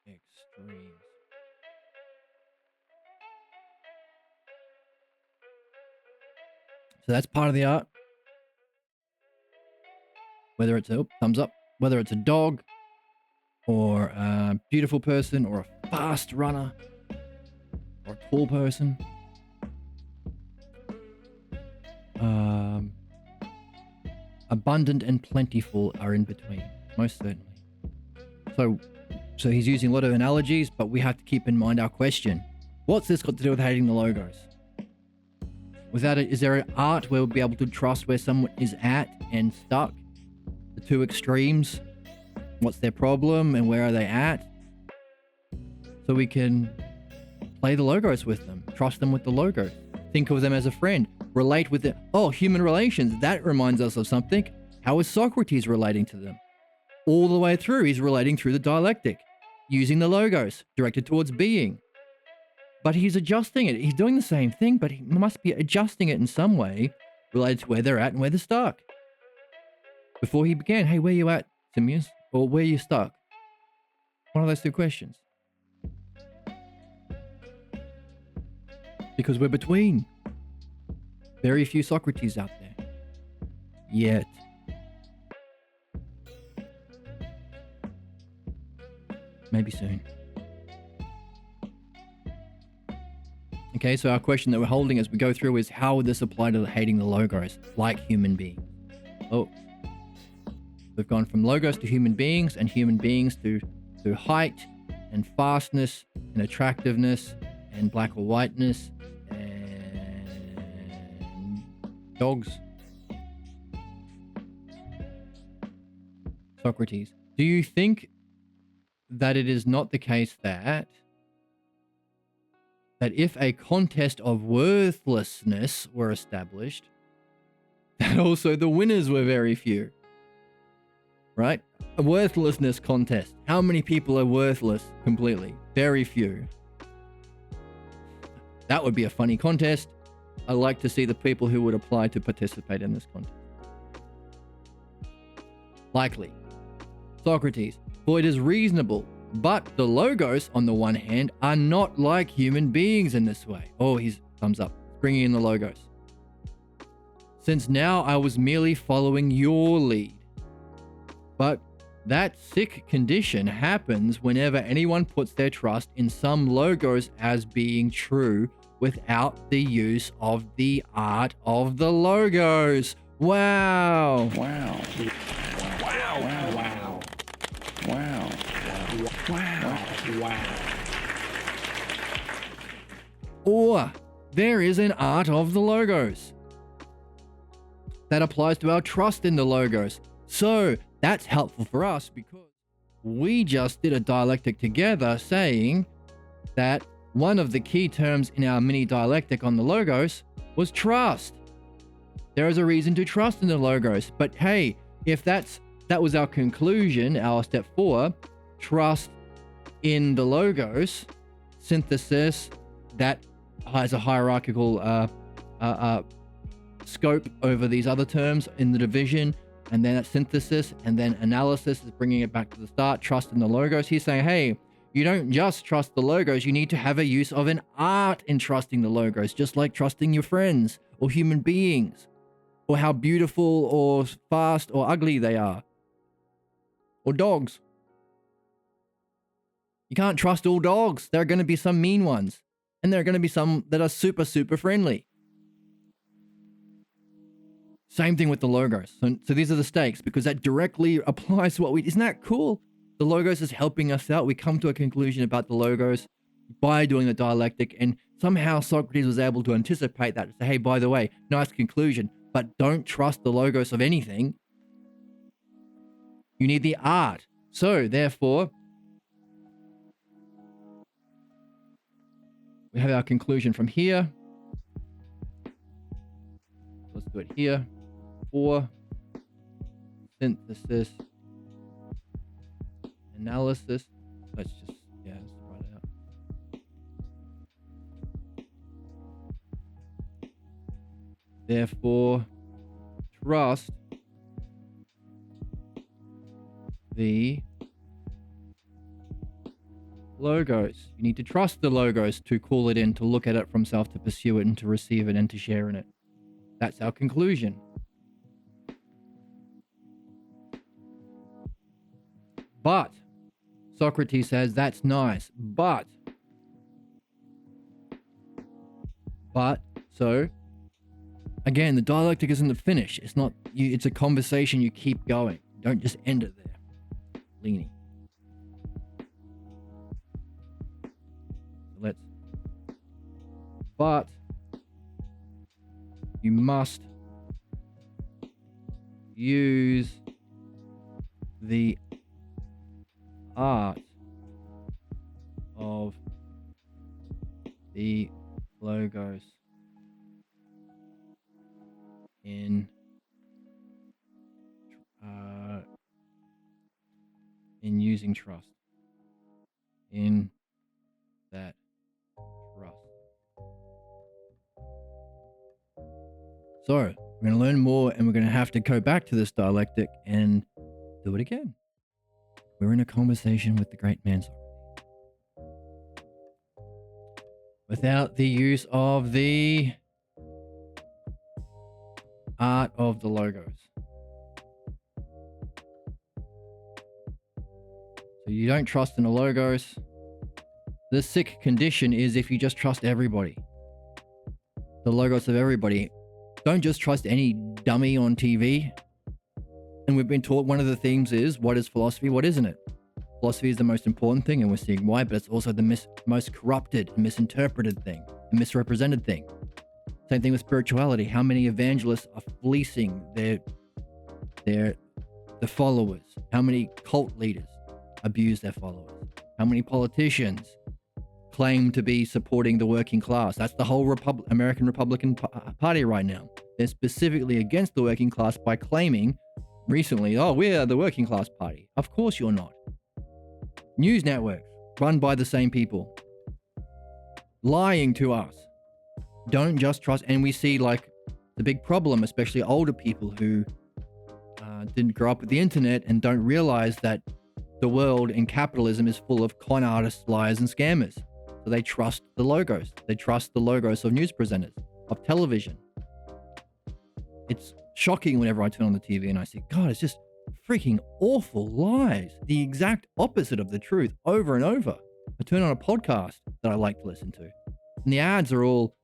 extremes. So that's part of the art. Whether it's a thumbs up, whether it's a dog or a beautiful person or a fast runner or a tall person. Abundant and plentiful are in between, most certainly. So he's using a lot of analogies, but we have to keep in mind our question. What's this got to do with hating the logos? Without it, is there an art where we'll be able to trust where someone is at and stuck? The two extremes. What's their problem and where are they at? So we can play the logos with them, trust them with the logos, think of them as a friend, relate with it. Oh, human relations. That reminds us of something. How is Socrates relating to them? All the way through, he's relating through the dialectic, using the logos directed towards being. But he's adjusting it. He's doing the same thing, but he must be adjusting it in some way related to where they're at and where they're stuck. Before he began, hey, where you at, Simius? Or where you stuck? One of those two questions. Because we're between. Very few Socrates out there. Yet. Maybe soon. Okay, so our question that we're holding as we go through is, how would this apply to hating the logos like human beings? Oh, we've gone from logos to human beings, and human beings to height and fastness and attractiveness and black or whiteness and dogs. Socrates, do you think that it is not the case that if a contest of worthlessness were established, that also the winners were very few? Right? A worthlessness contest. How many people are worthless completely? Very few. That would be a funny contest. I'd like to see the people who would apply to participate in this contest. Likely. Socrates, for it is reasonable, but the logos, on the one hand, are not like human beings in this way. Oh, he's thumbs up, bringing in the logos. Since now I was merely following your lead. But that sick condition happens whenever anyone puts their trust in some logos as being true without the use of the art of the logos. Wow. Wow. Wow. Wow. Wow. Wow. Wow. Wow. Or there is an art of the logos that applies to our trust in the logos. So that's helpful for us because we just did a dialectic together saying that one of the key terms in our mini dialectic on the logos was trust. There is a reason to trust in the logos. But hey, if that was our conclusion, our step 4, trust in the logos. synthesis, that has a hierarchical scope over these other terms in the division, and then synthesis, and then analysis is bringing it back to the start, trust in the logos. He's saying, hey, you don't just trust the logos, you need to have a use of an art in trusting the logos, just like trusting your friends or human beings, or how beautiful or fast or ugly they are, or dogs. You can't trust all dogs. There are going to be some mean ones, and there are going to be some that are super, super friendly. Same thing with the logos. So these are the stakes, because that directly applies to what we... Isn't that cool? The logos is helping us out. We come to a conclusion about the logos by doing the dialectic, and somehow Socrates was able to anticipate that. Say, hey, by the way, nice conclusion, but don't trust the logos of anything. You need the art. So, therefore, we have our conclusion from here. Let's do it here. For synthesis, analysis. Let's just, let's write it out. Therefore, trust the logos. You need to trust the logos to call it in, to look at it from self, to pursue it, and to receive it, and to share in it. That's our conclusion. But, Socrates says, that's nice, but, so, again, the dialectic isn't the finish. It's not, it's a conversation you keep going. Don't just end it there. Leaning. But, you must use the art of the logos in using trust, in that trust. So we're going to learn more, and we're going to have to go back to this dialectic and do it again. We're in a conversation with the great man Socrates, without the use of the art of the logos. So you don't trust in the logos. The sick condition is if you just trust everybody, the logos of everybody. Don't just trust any dummy on TV. And we've been taught one of the themes is, what is philosophy, what isn't it? Philosophy is the most important thing, and we're seeing why, but it's also the most corrupted and misinterpreted thing, and misrepresented thing. Same thing with spirituality. How many evangelists are fleecing the followers? How many cult leaders abuse their followers? How many politicians claim to be supporting the working class? That's the whole American Republican Party right now. They're specifically against the working class by claiming recently, oh, we're the working class party. Of course you're not. News networks run by the same people, lying to us. Don't just trust. And we see like the big problem, especially older people who didn't grow up with the internet and don't realize that the world in capitalism is full of con artists, liars, and scammers. So they trust the logos. They trust the logos of news presenters, of television. It's shocking whenever I turn on the TV and I see, God, it's just freaking awful lies. The exact opposite of the truth over and over. I turn on a podcast that I like to listen to, and the ads are all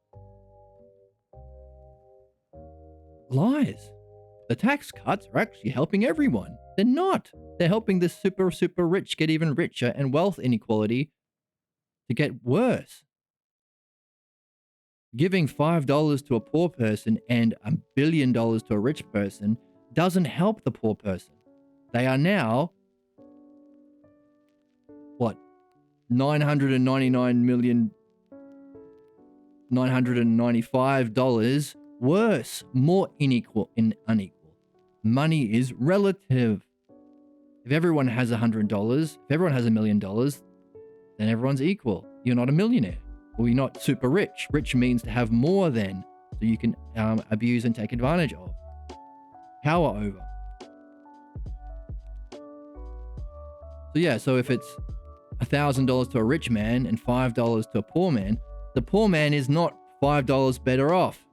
lies. The tax cuts are actually helping everyone. They're not. They're helping the super, super rich get even richer, and wealth inequality to get worse. Giving $5 to a poor person and $1 billion to a rich person doesn't help the poor person. They are now, what, $999,995 worse, more unequal. Money is relative. If everyone has $100, if everyone has $1 million, then everyone's equal. You're not a millionaire, or you're not super rich. Rich means to have more than, so you can abuse and take advantage of. Power over. So yeah, so if it's $1,000 to a rich man and $5 to a poor man, the poor man is not $5 better off.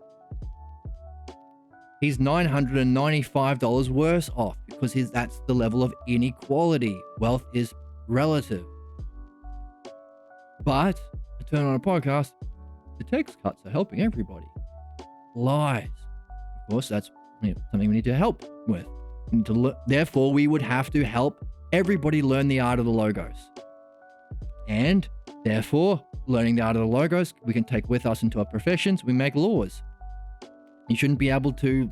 He's $995 worse off because that's the level of inequality. Wealth is relative. But I turn on a podcast, the tax cuts are helping everybody. Lies. Of course, that's something we need to help with. Therefore, we would have to help everybody learn the art of the logos. And therefore, learning the art of the logos, we can take with us into our professions. We make laws. You shouldn't be able to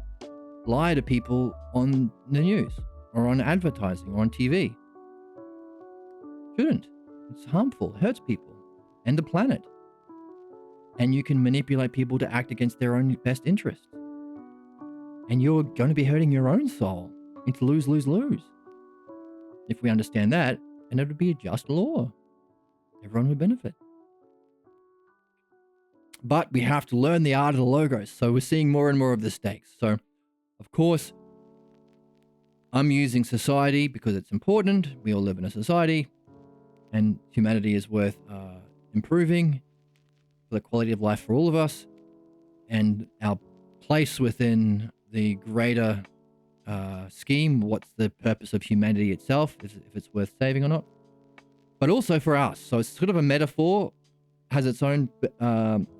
lie to people on the news or on advertising or on TV. Shouldn't. It's harmful. It hurts people and the planet. And you can manipulate people to act against their own best interests. And you're going to be hurting your own soul. It's lose, lose, lose. If we understand that, and it would be a just law. Everyone would benefit. But we have to learn the art of the logos. So we're seeing more and more of the stakes. So, of course, I'm using society because it's important. We all live in a society. And humanity is worth improving for the quality of life for all of us. And our place within the greater scheme, what's the purpose of humanity itself, if it's worth saving or not. But also for us. So it's sort of a metaphor, has its own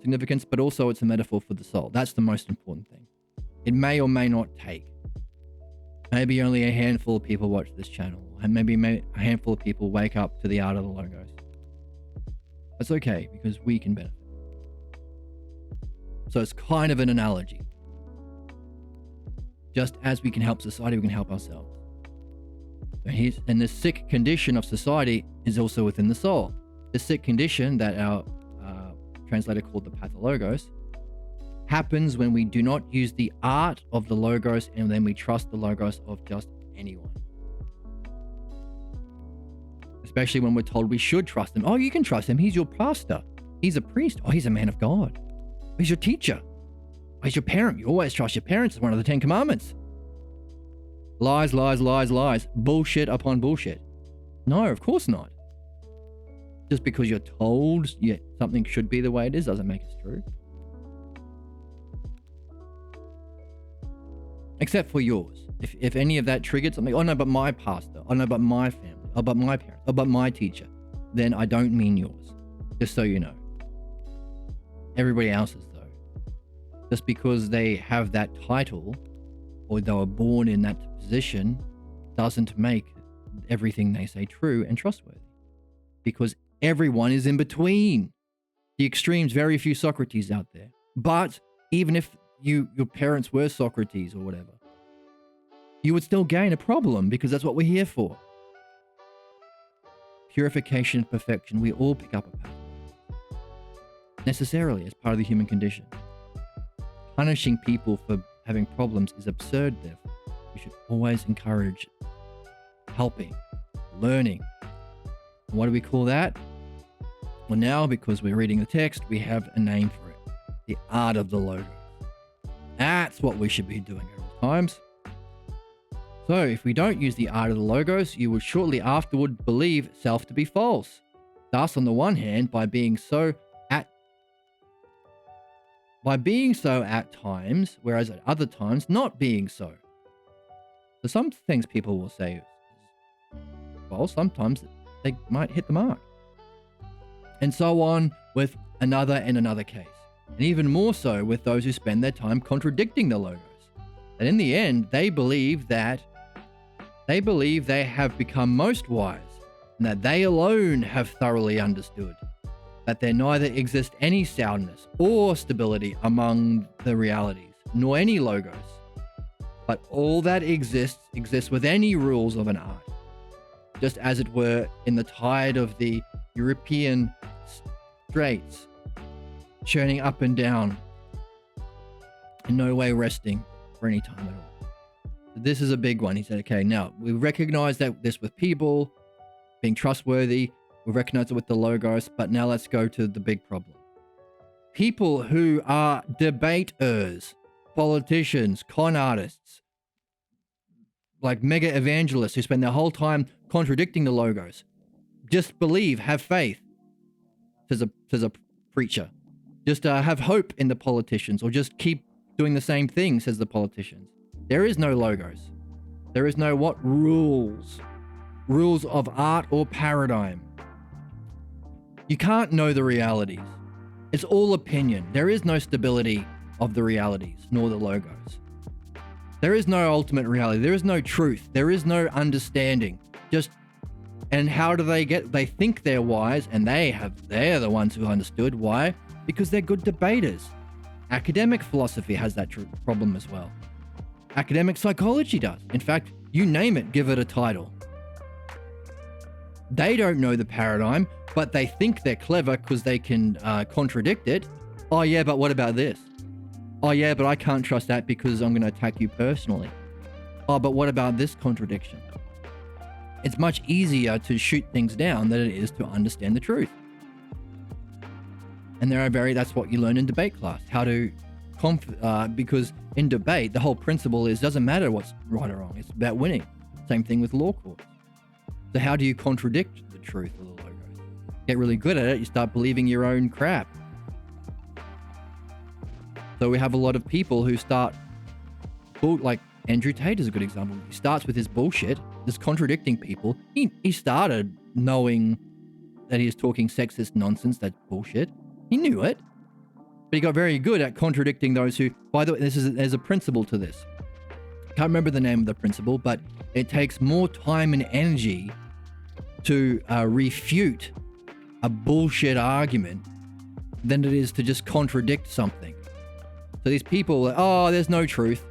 significance, but also it's a metaphor for the soul. That's the most important thing. It may or may not take. Maybe only a handful of people watch this channel, and maybe a handful of people wake up to the art of the logos. That's okay, because we can benefit. So it's kind of an analogy. Just as we can help society, we can help ourselves. And the sick condition of society is also within the soul. The sick condition that our translator called the pathologos happens when we do not use the art of the logos and then we trust the logos of just anyone. Especially when we're told we should trust him. Oh, you can trust him. He's your pastor. He's a priest. Oh, he's a man of God. He's your teacher. Oh, he's your parent. You always trust your parents. It's one of the 10 commandments. Lies, lies, lies, lies. Bullshit upon bullshit. No, of course not. Just because you're told something should be the way it is doesn't make it true. Except for yours. If any of that triggered something, oh no, but my pastor, oh no, but my family, oh but my parents, oh but my teacher, then I don't mean yours. Just so you know. Everybody else's though. Just because they have that title or they were born in that position doesn't make everything they say true and trustworthy. Because everyone is in between. The extremes, very few Socrates out there. But even if your parents were Socrates or whatever, you would still gain a problem because that's what we're here for. Purification, perfection, we all pick up a path. Necessarily as part of the human condition. Punishing people for having problems is absurd, therefore. We should always encourage helping, learning. And what do we call that? Well, now, because we're reading the text, we have a name for it. The art of the logos. That's what we should be doing at all times. So, if we don't use the art of the logos, you would shortly afterward believe self to be false. Thus, on the one hand, by being so at times, whereas at other times not being so. So some things people will say is false, sometimes they might hit the mark. And so on with another and another case. And even more so with those who spend their time contradicting the logos. And in the end, they believe they have become most wise, and that they alone have thoroughly understood that there neither exists any soundness or stability among the realities, nor any logos, but all that exists with any rules of an art, just as it were in the tide of the European straits, churning up and down, in no way resting for any time at all. This is a big one. He said, okay, now we recognize that this with people being trustworthy, We recognize it with the logos, but now let's go to the big problem. People who are debaters, politicians, con artists, like mega evangelists who spend their whole time contradicting the logos. Just believe, have faith, says a preacher. Just have hope in the politicians, or just keep doing the same thing, says the politicians. There is no logos. There is no what? Rules. Rules of art or paradigm. You can't know the realities. It's all opinion. There is no stability of the realities, nor the logos. There is no ultimate reality. There is no truth. There is no understanding. And how do they think they're wise, and they're the ones who understood. Why? Because they're good debaters. Academic philosophy has that problem as well. Academic psychology does. In fact, you name it, give it a title. They don't know the paradigm, but they think they're clever because they can contradict it. Oh yeah, but what about this? Oh yeah, but I can't trust that because I'm going to attack you personally. Oh, but what about this contradiction? It's much easier to shoot things down than it is to understand the truth. And that's what you learn in debate class, how to, because in debate, the whole principle is, doesn't matter what's right or wrong. It's about winning. Same thing with law courts. So how do you contradict the truth of the logos? Get really good at it, you start believing your own crap. So we have a lot of people who start, like Andrew Tate is a good example. He starts with his bullshit, just contradicting people. He started knowing that he was talking sexist nonsense, that's bullshit. He knew it, but he got very good at contradicting those who, by the way, there's a principle to this. Can't remember the name of the principle, but it takes more time and energy to refute a bullshit argument than it is to just contradict something. So these people, oh, there's no truth.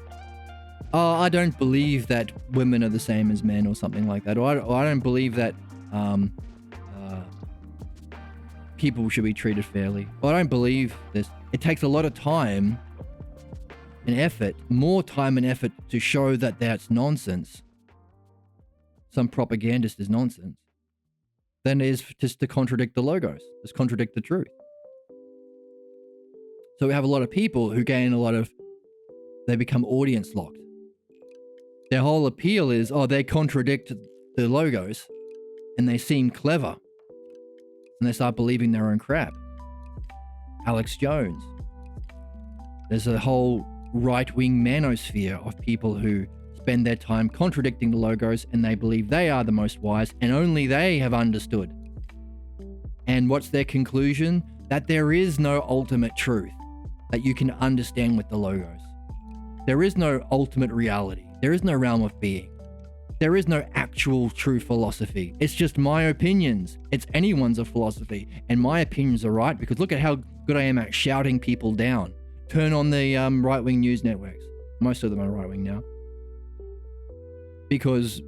Oh, I don't believe that women are the same as men or something like that. Or I don't believe that people should be treated fairly. Or I don't believe this. It takes a lot of time and effort, more time and effort to show that that's nonsense. Some propagandist is nonsense. Than it is just to contradict the logos, just contradict the truth. So we have a lot of people who they become audience locked. Their whole appeal is, they contradict the logos and they seem clever. And they start believing their own crap. Alex Jones. There's a whole right-wing manosphere of people who spend their time contradicting the logos and they believe they are the most wise and only they have understood. And what's their conclusion? That there is no ultimate truth that you can understand with the logos. There is no ultimate reality. There is no realm of being. There is no actual true philosophy. It's just my opinions. It's anyone's a philosophy. And my opinions are right because look at how good I am at shouting people down. Turn on the right-wing news networks. Most of them are right-wing now. Because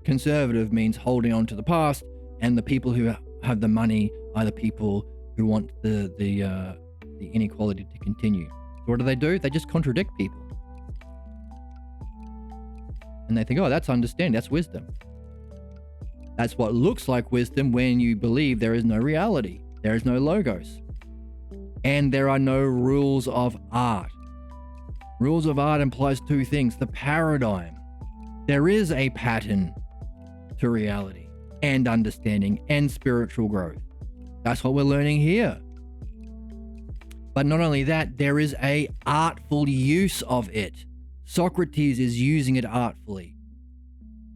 conservative means holding on to the past, and the people who have the money are the people who want the inequality to continue. So what do? They just contradict people. And they think, that's understanding, that's wisdom. That's what looks like wisdom when you believe there is no reality, there is no logos, and there are no rules of art. Rules of art implies two things: the paradigm. There is a pattern to reality and understanding and spiritual growth. That's what we're learning here. But not only that, there is a artful use of it. Socrates is using it artfully.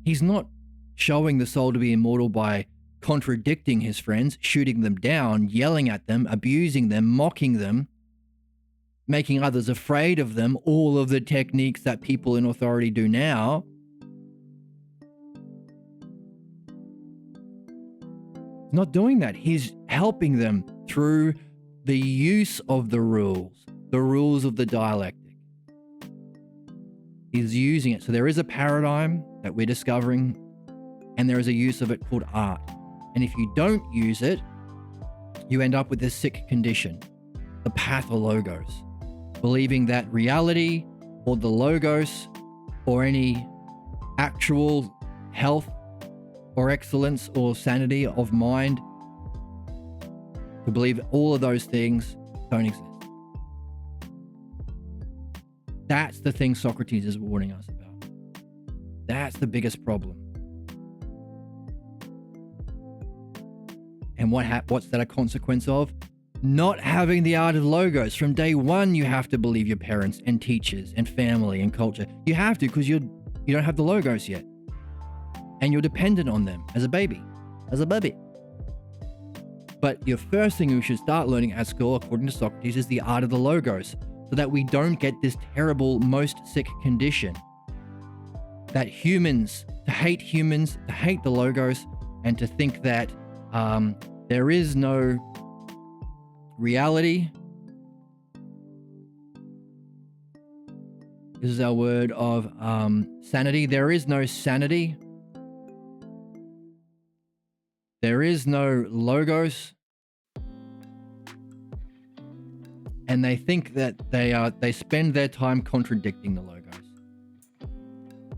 He's not showing the soul to be immortal by contradicting his friends, shooting them down, yelling at them, abusing them, mocking them, making others afraid of them, all of the techniques that people in authority do now. He's not doing that. He's helping them through the use of the rules of the dialectic. He's using it. So there is a paradigm that we're discovering, and there is a use of it called art. And if you don't use it, you end up with this sick condition, the pathologos, believing that reality or the logos or any actual health or excellence or sanity of mind, to believe all of those things don't exist. That's the thing Socrates is warning us about. That's the biggest problem. And what's that a consequence of? Not having the art of logos. From day one, you have to believe your parents and teachers and family and culture. You have to, because you don't have the logos yet. And you're dependent on them as a baby. But your first thing you should start learning at school, according to Socrates, is the art of the logos, so that we don't get this terrible, most sick condition that humans, to hate the logos, and to think that there is no reality. This is our word of sanity. There is no sanity. There is no logos. And they think that they spend their time contradicting the logos.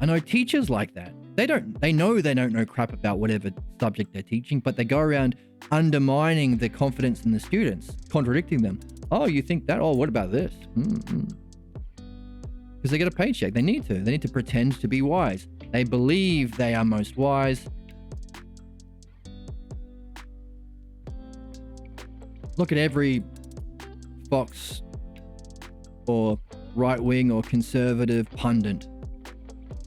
I know teachers like that. They know they don't know crap about whatever subject they're teaching, but they go around undermining the confidence in the students, contradicting them. Oh, you think that? Oh, what about this? Because they get a paycheck. They need to pretend to be wise. They believe they are most wise. Look at every Fox or right-wing or conservative pundit.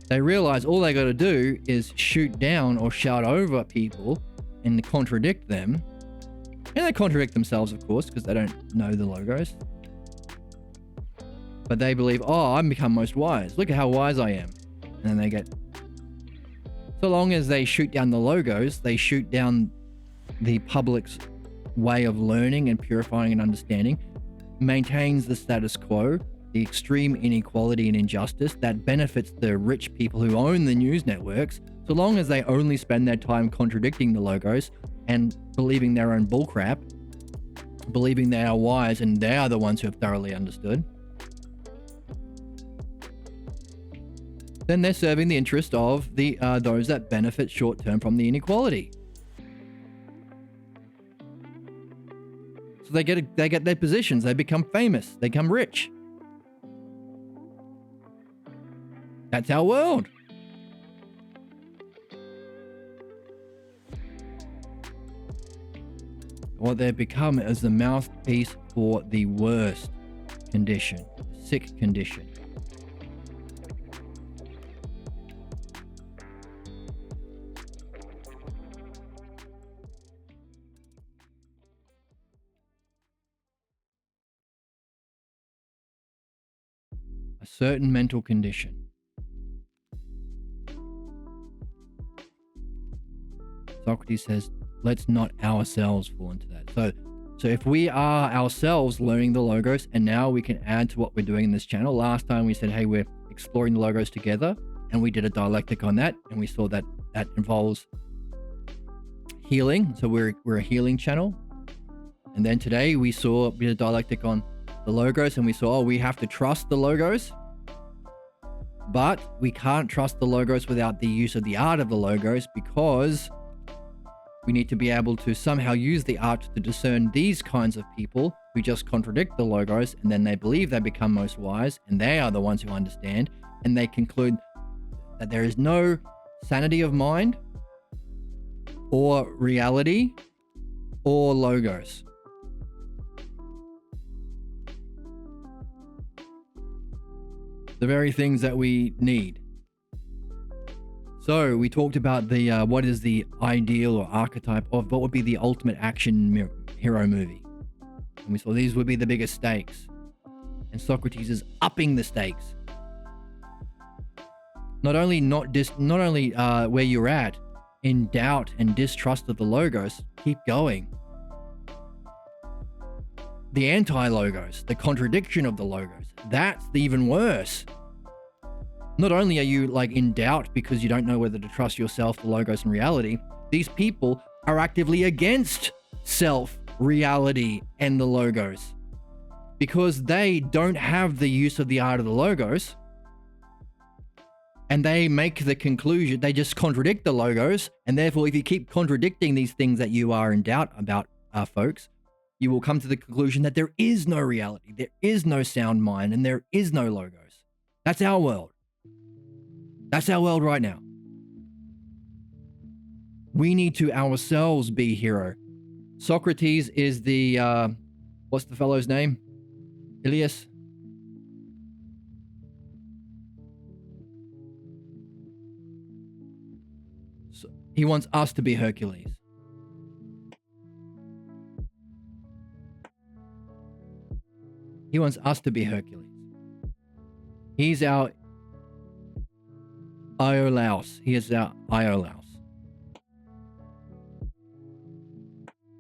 They realize all they got to do is shoot down or shout over people and contradict them. And they contradict themselves, of course, because they don't know the logos. But they believe, oh, I've become most wise. Look at how wise I am. And then they get... So long as they shoot down the logos, they shoot down the public's way of learning and purifying and understanding, maintains the status quo, the extreme inequality and injustice that benefits the rich people who own the news networks, so long as they only spend their time contradicting the logos and believing their own bullcrap, believing they are wise and they are the ones who have thoroughly understood, then they're serving the interest of the those that benefit short-term from the inequality. So they get their positions, they become famous, they become rich. That's our world. What they become is the mouthpiece for the worst condition, sick condition. A certain mental condition. Socrates says, let's not ourselves fall into that. So if we are ourselves learning the logos, and now we can add to what we're doing in this channel. Last time we said, hey, we're exploring the logos together, and we did a dialectic on that, and we saw that that involves healing. So we're a healing channel. And then today we did a dialectic on the logos, and we saw, we have to trust the logos, but we can't trust the logos without the use of the art of the logos, because we need to be able to somehow use the art to discern these kinds of people who just contradict the logos, and then they believe they become most wise, and they are the ones who understand, and they conclude that there is no sanity of mind or reality or logos. The very things that we need. So we talked about the what is the ideal or archetype of what would be the ultimate action hero movie. And we saw these would be the biggest stakes. And Socrates is upping the stakes. Not only where you're at in doubt and distrust of the logos, keep going. The anti-logos, the contradiction of the logos, that's even worse. Not only are you like in doubt because you don't know whether to trust yourself, the logos, and reality, these people are actively against self, reality, and the logos. Because they don't have the use of the art of the logos, And they make the conclusion, they just contradict the logos. And therefore, if you keep contradicting these things that you are in doubt about, folks, you will come to the conclusion that there is no reality, there is no sound mind, and there is no logos. That's our world. That's our world right now. We need to ourselves be hero. Socrates is the, what's the fellow's name? Ilias? So he wants us to be Hercules. He wants us to be Hercules. He's our Iolaus. He is our Iolaus.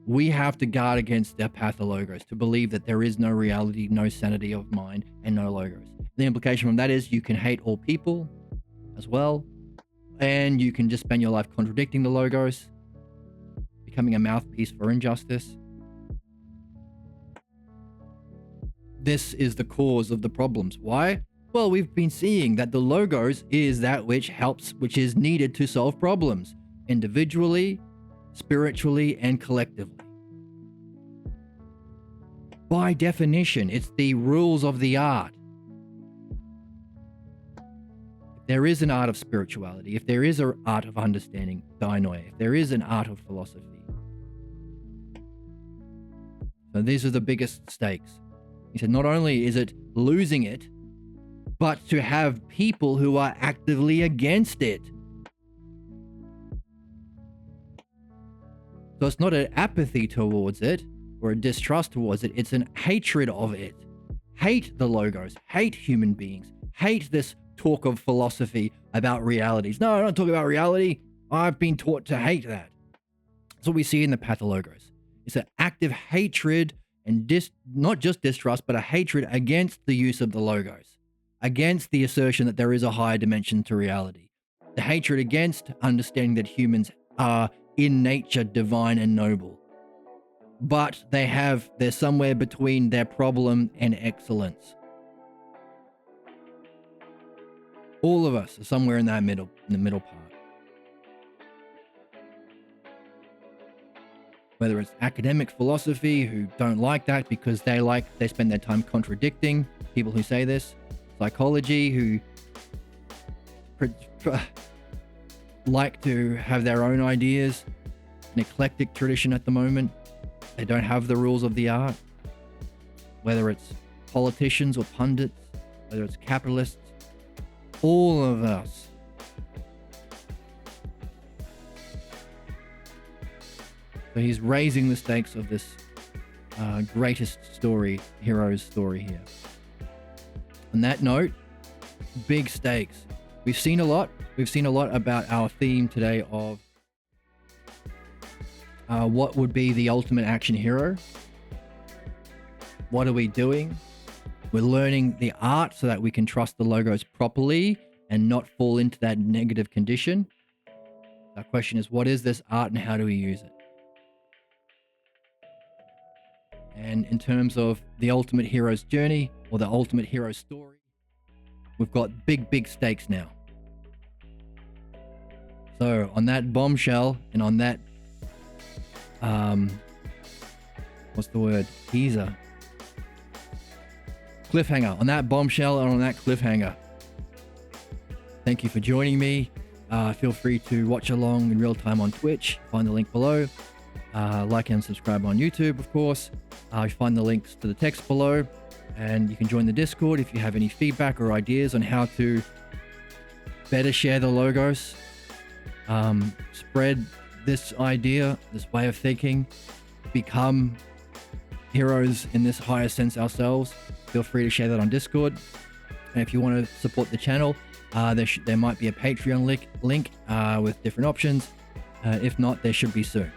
We have to guard against their pathologos, to believe that there is no reality, no sanity of mind, and no logos. The implication from that is you can hate all people as well, and you can just spend your life contradicting the logos, becoming a mouthpiece for injustice. This is the cause of the problems. Why? Well, we've been seeing that the logos is that which helps, which is needed to solve problems, individually, spiritually, and collectively. By definition, it's the rules of the art. If there is an art of spirituality, if there is an art of understanding, dianoia, if there is an art of philosophy. So these are the biggest stakes. He said not only is it losing it, but to have people who are actively against it. So it's not an apathy towards it or a distrust towards it. It's an hatred of it. Hate the logos, hate human beings, hate this talk of philosophy about realities. No, I don't talk about reality. I've been taught to hate that. That's what we see in the pathologos. It's an active hatred and not just distrust, but a hatred against the use of the logos, against the assertion that there is a higher dimension to reality. The hatred against understanding that humans are in nature divine and noble. But they're somewhere between their problem and excellence. All of us are somewhere in the middle part. Whether it's academic philosophy who don't like that because they spend their time contradicting people who say this, psychology who like to have their own ideas, an eclectic tradition at the moment. They don't have the rules of the art. Whether it's politicians or pundits, whether it's capitalists, all of us. So he's raising the stakes of this greatest hero's story here. On that note, big stakes. We've seen a lot. We've seen a lot about our theme today of what would be the ultimate action hero. What are we doing? We're learning the art so that we can trust the logos properly and not fall into that negative condition. Our question is, what is this art and how do we use it? And in terms of the ultimate hero's journey or the ultimate hero story, we've got big stakes now. So on that bombshell and on that, what's the word? Teaser. Cliffhanger. On that bombshell and on that cliffhanger. Thank you for joining me. Feel free to watch along in real time on Twitch. Find the link below. Like and subscribe on YouTube, of course. Find the links to the text below. And you can join the Discord if you have any feedback or ideas on how to better share the logos. Spread this idea, this way of thinking. Become heroes in this higher sense ourselves. Feel free to share that on Discord. And if you want to support the channel, there might be a Patreon link with different options. If not, there should be soon.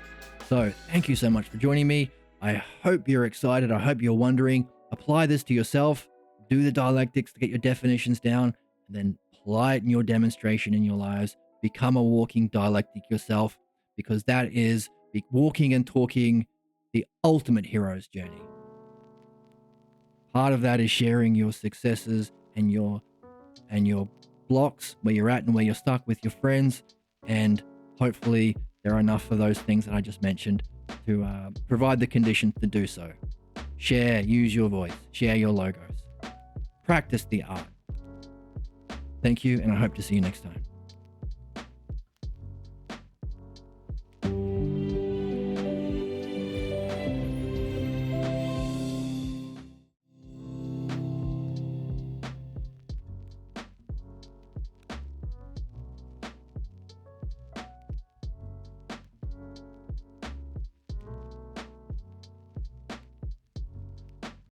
So thank you so much for joining me. I hope you're excited. I hope you're wondering. Apply this to yourself. Do the dialectics to get your definitions down, and then apply it in your demonstration in your lives. Become a walking dialectic yourself, because that is walking and talking the ultimate hero's journey. Part of that is sharing your successes and your blocks where you're at and where you're stuck with your friends. And hopefully there are enough of those things that I just mentioned to provide the conditions to do so. Share, use your voice, share your logos, practice the art. Thank you, and I hope to see you next time.